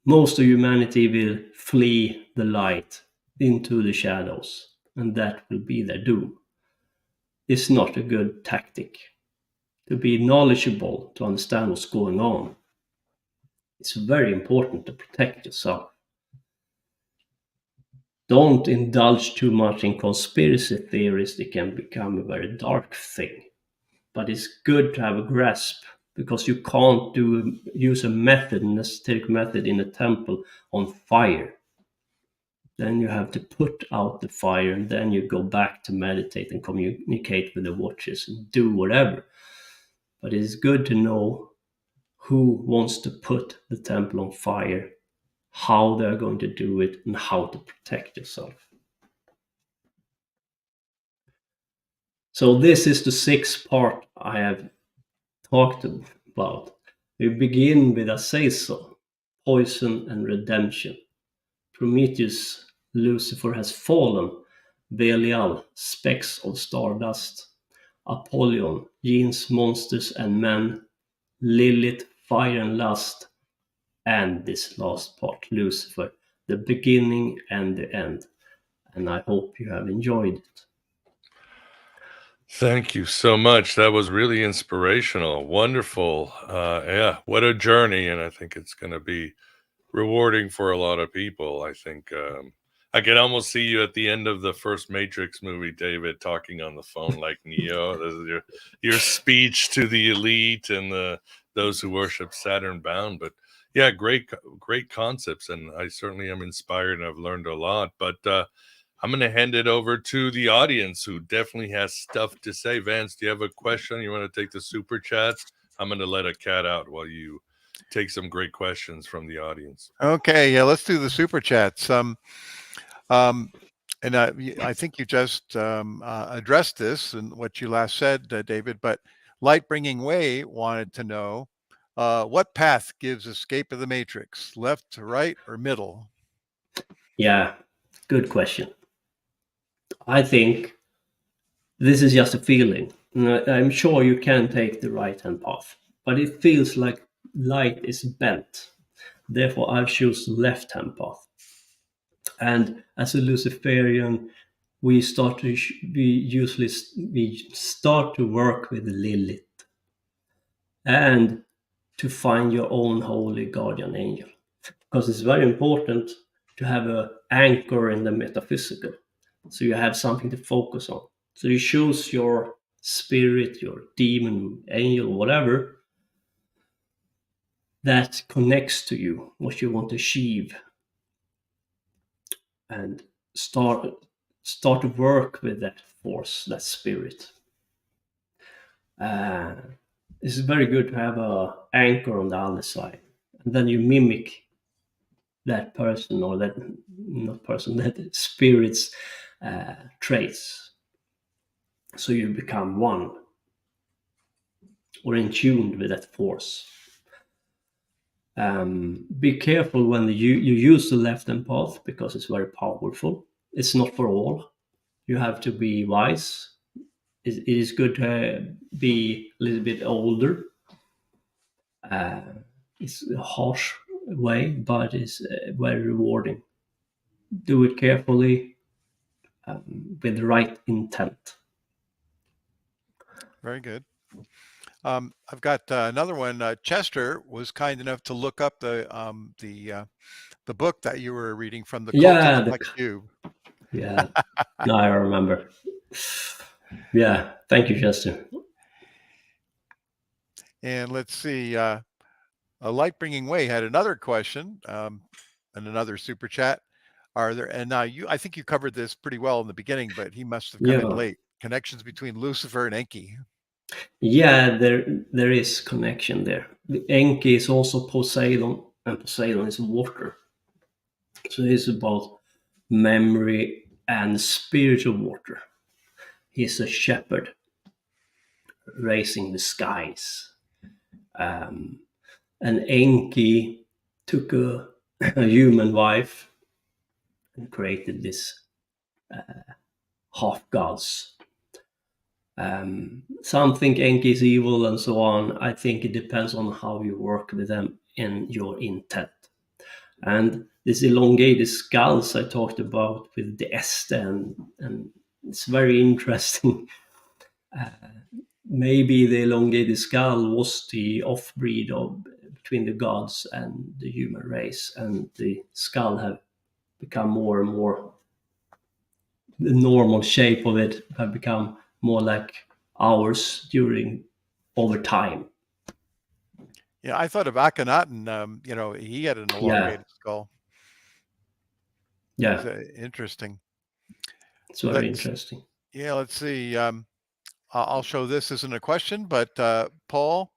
Most of humanity will flee the light into the shadows, and that will be their doom. It's not a good tactic. To be knowledgeable, to understand what's going on, it's very important to protect yourself. Don't indulge too much in conspiracy theories. It can become a very dark thing. But it's good to have a grasp, because you can't use a method, an esoteric method in a temple on fire. Then you have to put out the fire, and then you go back to meditate and communicate with the watchers and do whatever. But it is good to know who wants to put the temple on fire, how they're going to do it, and how to protect yourself. So this is the 6th part I have talked about. We begin with Azazel, poison and redemption. Prometheus, Lucifer has fallen. Belial, specks of stardust. Apollyon, Genes, Monsters and Men, Lilith, Fire and Lust, and this last part, Lucifer, the beginning and the end. And I hope you have enjoyed it. Thank you so much. That was really inspirational. Wonderful. Yeah, what a journey. And I think it's going to be rewarding for a lot of people. I think I can almost see you at the end of the first Matrix movie, David, talking on the phone like Neo. This is your speech to the elite and those who worship Saturn bound. But yeah, great concepts. And I certainly am inspired and I've learned a lot. But I'm going to hand it over to the audience who definitely has stuff to say. Vance, do you have a question? You want to take the super chats? I'm going to let a cat out while you take some great questions from the audience. Okay, yeah, let's do the super chats. And I think you just addressed this in what you last said, David, but Lightbringing Way wanted to know what path gives escape of the Matrix, left to right or middle? Yeah, good question. I think this is just a feeling. I'm sure you can take the right-hand path, but it feels like light is bent. Therefore, I've chosen the left-hand path. And as a Luciferian, we start to work with Lilith and to find your own holy guardian angel, because it's very important to have an anchor in the metaphysical, so you have something to focus on. So you choose your spirit, your demon, angel, whatever that connects to you, what you want to achieve, and start to work with that force, that spirit. It's very good to have an anchor on the other side, and then you mimic that person, or that spirit's traits, so you become one or in tune with that force. Be careful when you use the left-hand path, because it's very powerful. It's not for all. You have to be wise. It is good to be a little bit older. It's a harsh way, but it's very rewarding. Do it carefully, with the right intent. Very good. I've got another one. Chester was kind enough to look up the book that you were reading from, the Cult of the Black Cube. Yeah, now I remember. Yeah, thank you, Chester. And let's see, a Lightbringing Way had another question and another super chat. Are there, and now I think you covered this pretty well in the beginning, but he must have come in late. Connections between Lucifer and Enki. Yeah, there is connection there. The Enki is also Poseidon, and Poseidon is water. So it's about memory and spiritual water. He's a shepherd raising the skies. And Enki took a human wife and created this half gods. Some think Enki is evil and so on. I think it depends on how you work with them and your intent. And this elongated skulls I talked about with the Este, and it's very interesting. Maybe the elongated skull was the off-breed between the gods and the human race, and the skull have become more and more, the normal shape of it have become more like ours over time. Yeah, I thought of Akhenaten. He had an elongated skull. Yeah, interesting. It's very interesting. Yeah, let's see. I'll show this isn't a question, but Paul,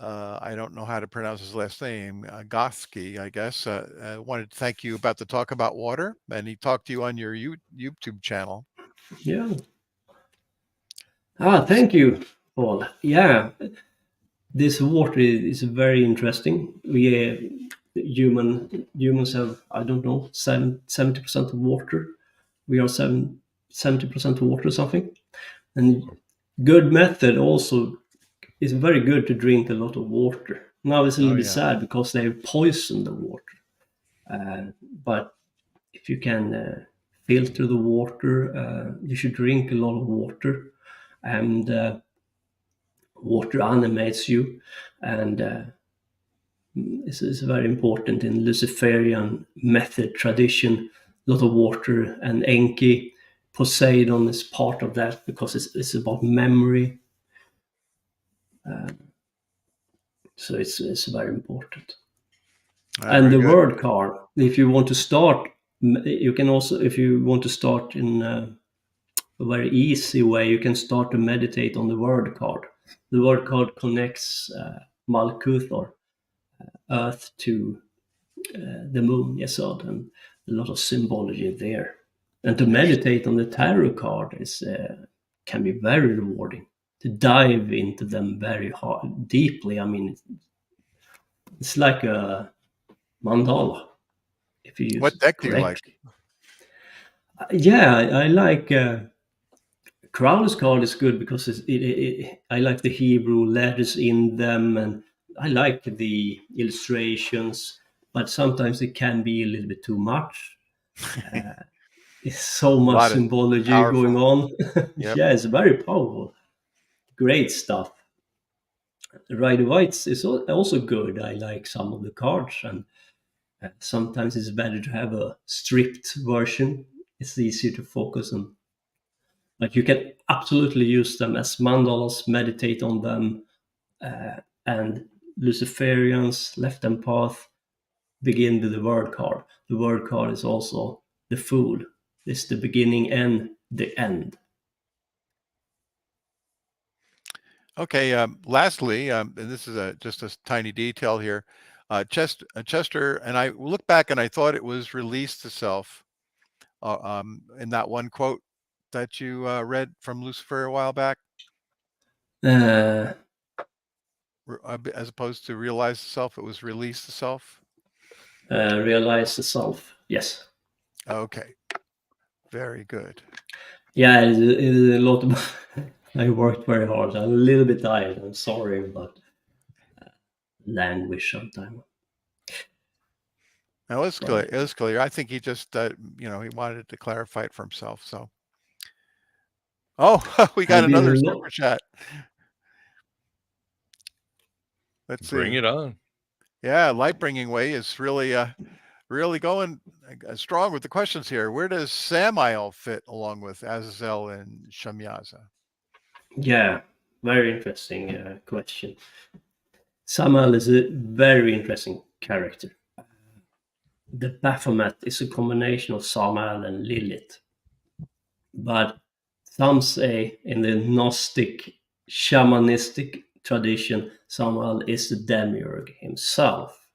I don't know how to pronounce his last name, Gothsky, I guess, wanted to thank you about the talk about water, and he talked to you on your YouTube channel. Yeah. Thank you, Paul. Yeah, this water is very interesting. Humans have, I don't know, 70% of water. We are 70% water or something. And Good method also is very good to drink a lot of water. Now it's a little Oh, bit yeah. sad because they poison the water. But if you can filter the water, you should drink a lot of water. And water animates you. And this is very important in Luciferian method tradition. A lot of water, and Enki, Poseidon is part of that because it's about memory. So it's very important. And Very the good. word card, if you want to start, you can also, if you want to start in a very easy way, you can start to meditate on the word card. The word card connects Malkuth, or Earth, to the moon, Yesod, and a lot of symbology there. And to meditate on the tarot card can be very rewarding. To dive into them very hard, deeply. I mean, it's like a mandala if you use What it deck do you like? correctly. Yeah, I like Crowler's card is good because I like the Hebrew letters in them, and I like the illustrations, but sometimes it can be a little bit too much. It's so much lot of symbology powerful. going on. Yep. Yeah, it's very powerful. Great stuff. Rider Whites is also good. I like some of the cards, and sometimes it's better to have a stripped version. It's easier to focus on. But you can absolutely use them as mandalas, meditate on them, and Luciferians, Left Hand Path, begin with the word card. The word card is also the Fool. It's the beginning and the end. Okay. Lastly, and this is just a tiny detail here. Chester and I look back, and I thought it was release the self. In that one quote that you read from Lucifer a while back, Uh, as opposed to realize the self, it was release the self. realize the self. Yes. Okay. Very good. Yeah, it's a lot of. I worked very hard. I'm a little bit tired. I'm sorry, but language sometimes. Now it's clear. It was clear. I think he just, he wanted to clarify it for himself. So, we got another super chat. Let's see. Bring it on. Yeah, Lightbringing Way is really going strong with the questions here. Where does Samael fit along with Azazel and Shamyaza? Yeah, very interesting question. Samael is a very interesting character. The Baphomet is a combination of Samael and Lilith. But some say in the Gnostic shamanistic tradition, Samael is the demiurge himself.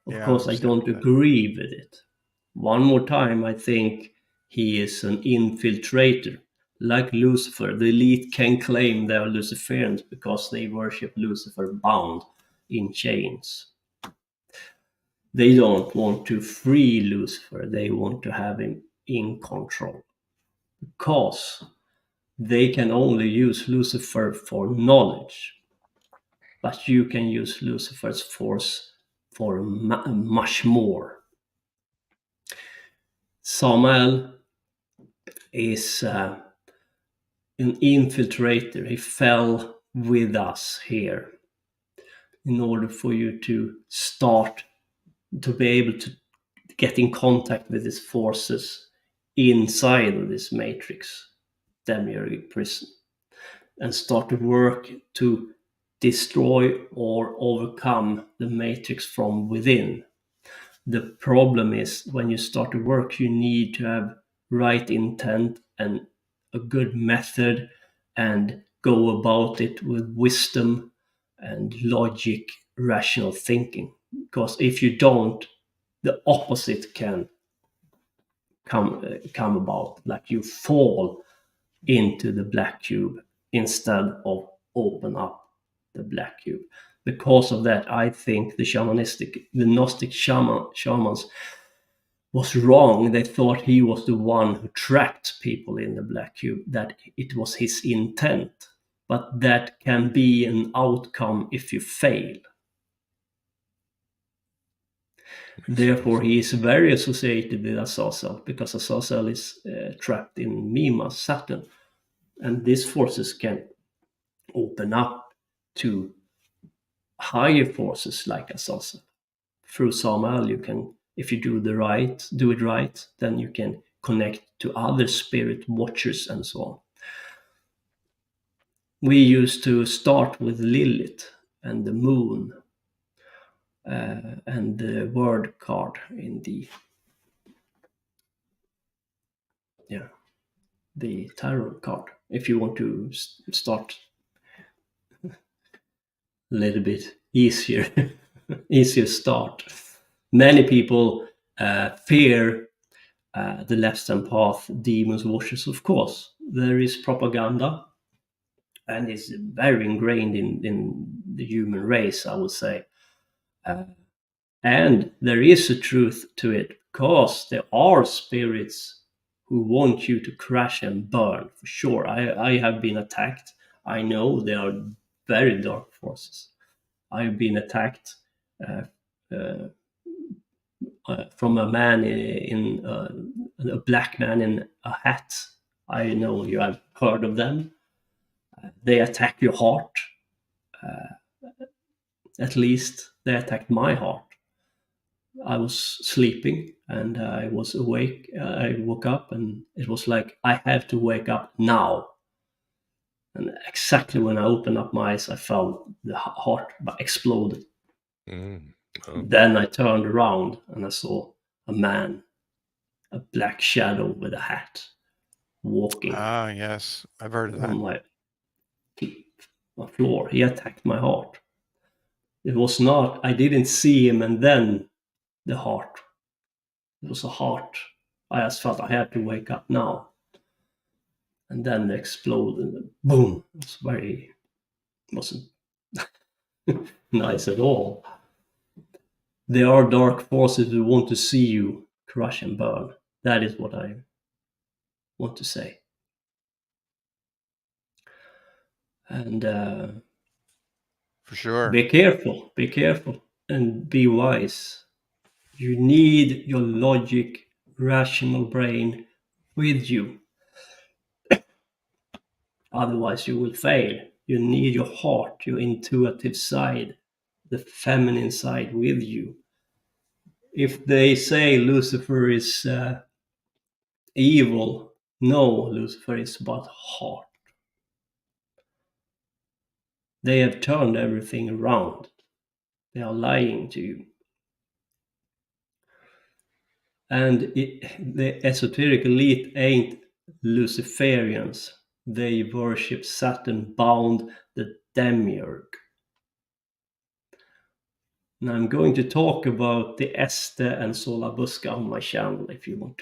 Of course, I don't agree with it. One more time, I think he is an infiltrator. Like Lucifer, the elite can claim they are Luciferians because they worship Lucifer bound in chains. They don't want to free Lucifer, they want to have him in control. Because they can only use Lucifer for knowledge. But you can use Lucifer's force for much more. Samael is an infiltrator. He fell with us here in order for you to start to be able to get in contact with his forces inside of this matrix, demiurgic prison, and start to work to destroy or overcome the matrix from within. The problem is when you start to work, you need to have right intent and a good method and go about it with wisdom and logic, rational thinking. Because if you don't, the opposite can come about, like you fall into the black cube instead of open up the black cube. Because of that, I think the Gnostic shamans was wrong. They thought he was the one who trapped people in the black cube, that it was his intent. but that can be an outcome if you fail. Therefore, he is very associated with Azazel, because Azazel is trapped in Mima, Saturn. And these forces can open up to higher forces like Azazel. Through Samael, you can, if you do it right, then you can connect to other spirit watchers and so on. We used to start with Lilith and the moon and the word card in the tarot card. If you want to start a little bit easier start. Many people fear the left-hand path, demons, watchers. Of course, there is propaganda, and it's very ingrained in the human race, I would say. And there is a truth to it, because there are spirits who want you to crash and burn, for sure. I have been attacked. I know there are very dark forces. I've been attacked from a man in a black man in a hat. I know you have heard of them. They attack your heart. At least they attacked my heart. I was sleeping and I was awake. I woke up and it was like, I have to wake up now. And exactly when I opened up my eyes, I felt the heart exploded. Then I turned around and I saw a man, a black shadow with a hat, walking. Ah, yes, I've heard of that. On my floor. He attacked my heart. It was not, I didn't see him and then the heart. It was a heart. I just felt I had to wake up now. And then it exploded and boom. It wasn't nice at all. There are dark forces who want to see you crush and burn. That is what I want to say. And for sure, be careful, and be wise. You need your logic, rational brain with you. Otherwise, you will fail. You need your heart, your intuitive side, the feminine side with you. If they say Lucifer is evil, no, Lucifer is but heart. They have turned everything around. They are lying to you. And the esoteric elite ain't Luciferians. They worship Saturn bound, the demiurge. Now I'm going to talk about the Este and Solabusca on my channel if you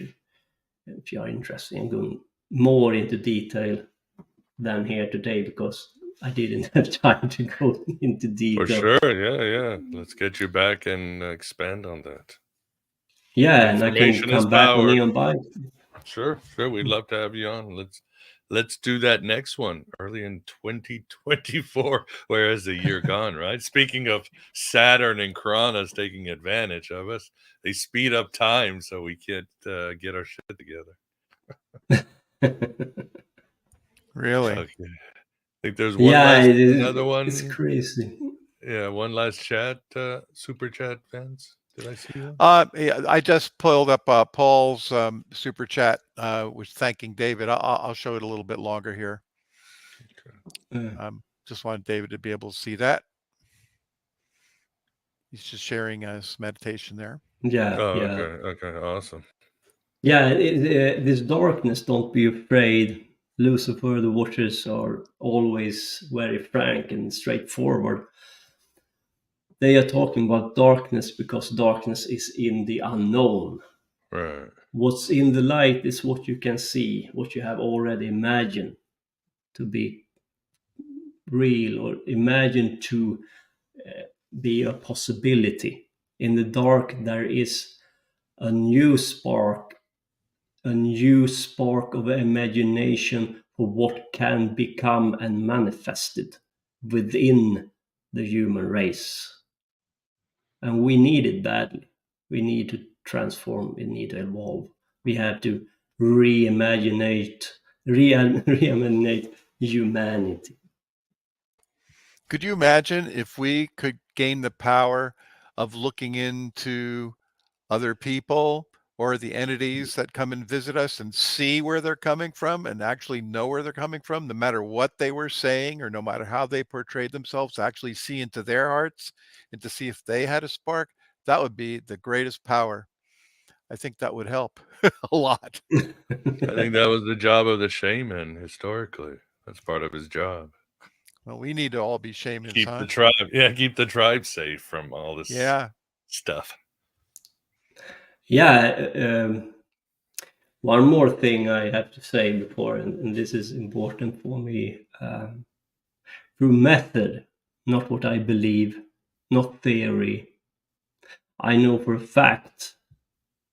are interested in going more into detail than here today, because I didn't have time to go into detail. For sure, yeah. Let's get you back and expand on that. Yeah, and I can come back on Neon Bike. Sure. We'd love to have you on. Let's do that next one early in 2024. Whereas the year gone, right? Speaking of Saturn and Kronos taking advantage of us, they speed up time so we can't get our shit together. Really? Okay. I think there's another one. It's crazy. Yeah, one last chat, super chat, fans. Did I see one? Yeah, I just pulled up Paul's super chat, was thanking David. I'll show it a little bit longer here. Okay. Just wanted David to be able to see that. He's just sharing his meditation there. Yeah. Okay, awesome. Yeah, this darkness, don't be afraid. Lucifer, the watchers are always very frank and straightforward. They are talking about darkness because darkness is in the unknown. Right. What's in the light is what you can see, what you have already imagined to be real, or imagined to be a possibility. In the dark, there is a new spark of imagination for what can become and manifested within the human race. And we need it badly. We need to transform, we need to evolve. We have to reimaginate humanity. Could you imagine if we could gain the power of looking into other people or the entities that come and visit us and see where they're coming from and actually know where they're coming from, no matter what they were saying or no matter how they portrayed themselves, actually see into their hearts and to see if they had a spark? That would be the greatest power. I think that would help a lot. I think that was the job of the shaman historically. That's part of his job. Well, we need to all be shamans, Keep huh? the tribe, keep the tribe safe from all this stuff. Yeah, one more thing I have to say before, and this is important for me, through method, not what I believe, not theory. I know for a fact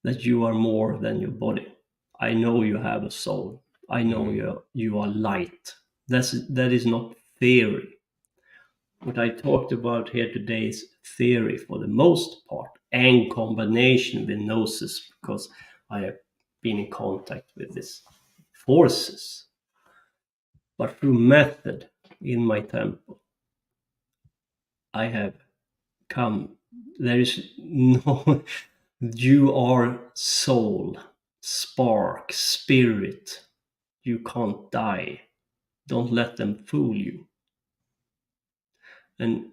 that you are more than your body. I know you have a soul. I know you are light. That is not theory. What I talked about here today is theory for the most part, and combination with gnosis, because I have been in contact with these forces. But through method in my temple, I have come. There is no, you are soul, spark, spirit. You can't die. Don't let them fool you. And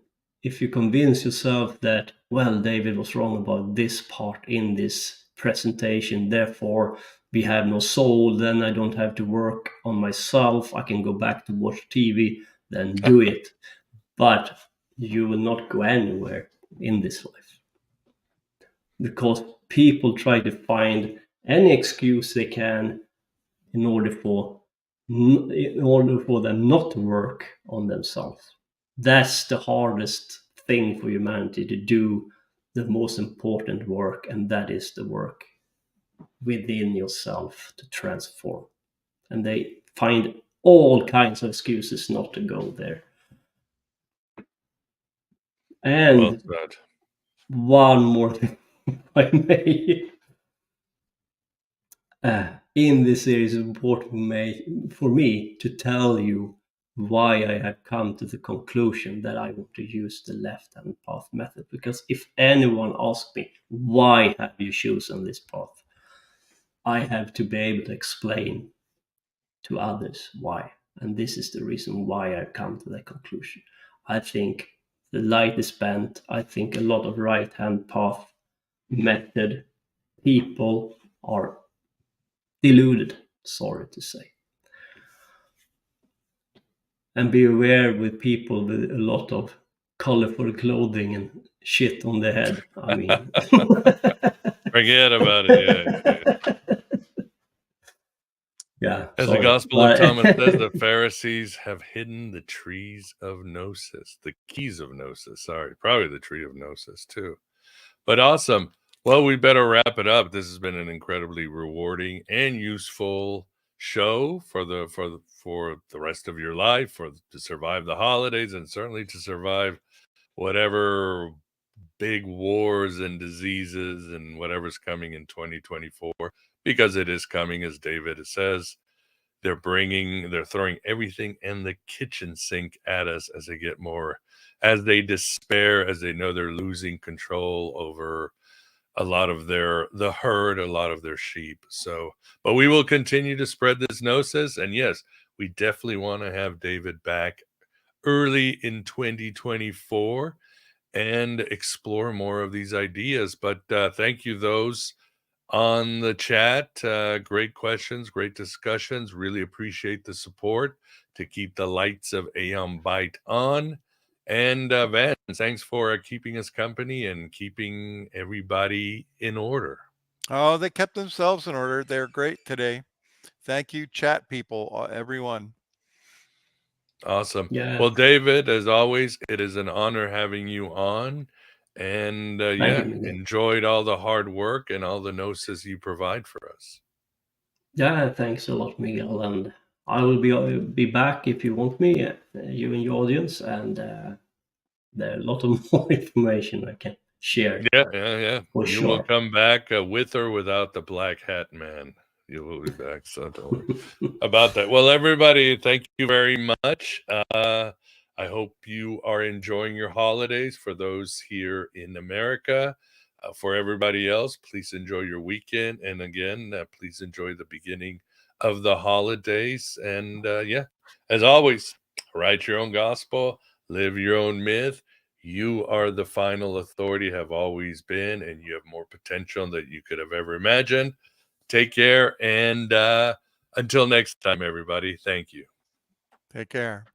if you convince yourself that, well, David was wrong about this part in this presentation, therefore we have no soul, then I don't have to work on myself, I can go back to watch TV, then do it. But you will not go anywhere in this life. Because people try to find any excuse they can in order for them not to work on themselves. That's the hardest thing for humanity, to do the most important work, and that is the work within yourself to transform. And they find all kinds of excuses not to go there. And one more thing, if I may. In this series, it's important for me to tell you why I have come to the conclusion that I want to use the left-hand path method. Because if anyone asks me, why have you chosen this path? I have to be able to explain to others why. And this is the reason why I've come to that conclusion. I think the light is bent. I think a lot of right-hand path method people are deluded, sorry to say. And be aware with people with a lot of colorful clothing and shit on their head. I mean, forget about it. Yeah. As sorry, the Gospel of Thomas says, the Pharisees have hidden the trees of Gnosis, the keys of Gnosis. Sorry, probably the tree of Gnosis too. But awesome. Well, we better wrap it up. This has been an incredibly rewarding and useful show for the rest of your life, to survive the holidays, and certainly to survive whatever big wars and diseases and whatever's coming in 2024, because it is coming, as David says. They're throwing everything in the kitchen sink at us as they despair, as they know they're losing control over a lot of the herd, a lot of their sheep. So, but we will continue to spread this gnosis. And yes, we definitely want to have David back early in 2024 and explore more of these ideas. But thank you, those on the chat. Great questions, great discussions. Really appreciate the support to keep the lights of Aeon Byte on. And Van, thanks for keeping us company and keeping everybody in order. Oh, they kept themselves in order. They're great today. Thank you, chat people, everyone. Awesome. Yeah. Well, David, as always, it is an honor having you on. And enjoyed all the hard work and all the gnosis you provide for us. Yeah, thanks a lot, Miguel. And I will be back if you want me, you and your audience, and there are a lot of more information I can share. Yeah. For You sure. will come back with or without the black hat man. You will be back, so don't worry about that. Well, everybody, thank you very much. I hope you are enjoying your holidays. For those here in America, for everybody else, please enjoy your weekend. And again, please enjoy the beginning of the holidays. And yeah, as always, write your own gospel, live your own myth. You are the final authority, have always been, and you have more potential than you could have ever imagined. Take care, and until next time, everybody, thank you. Take care.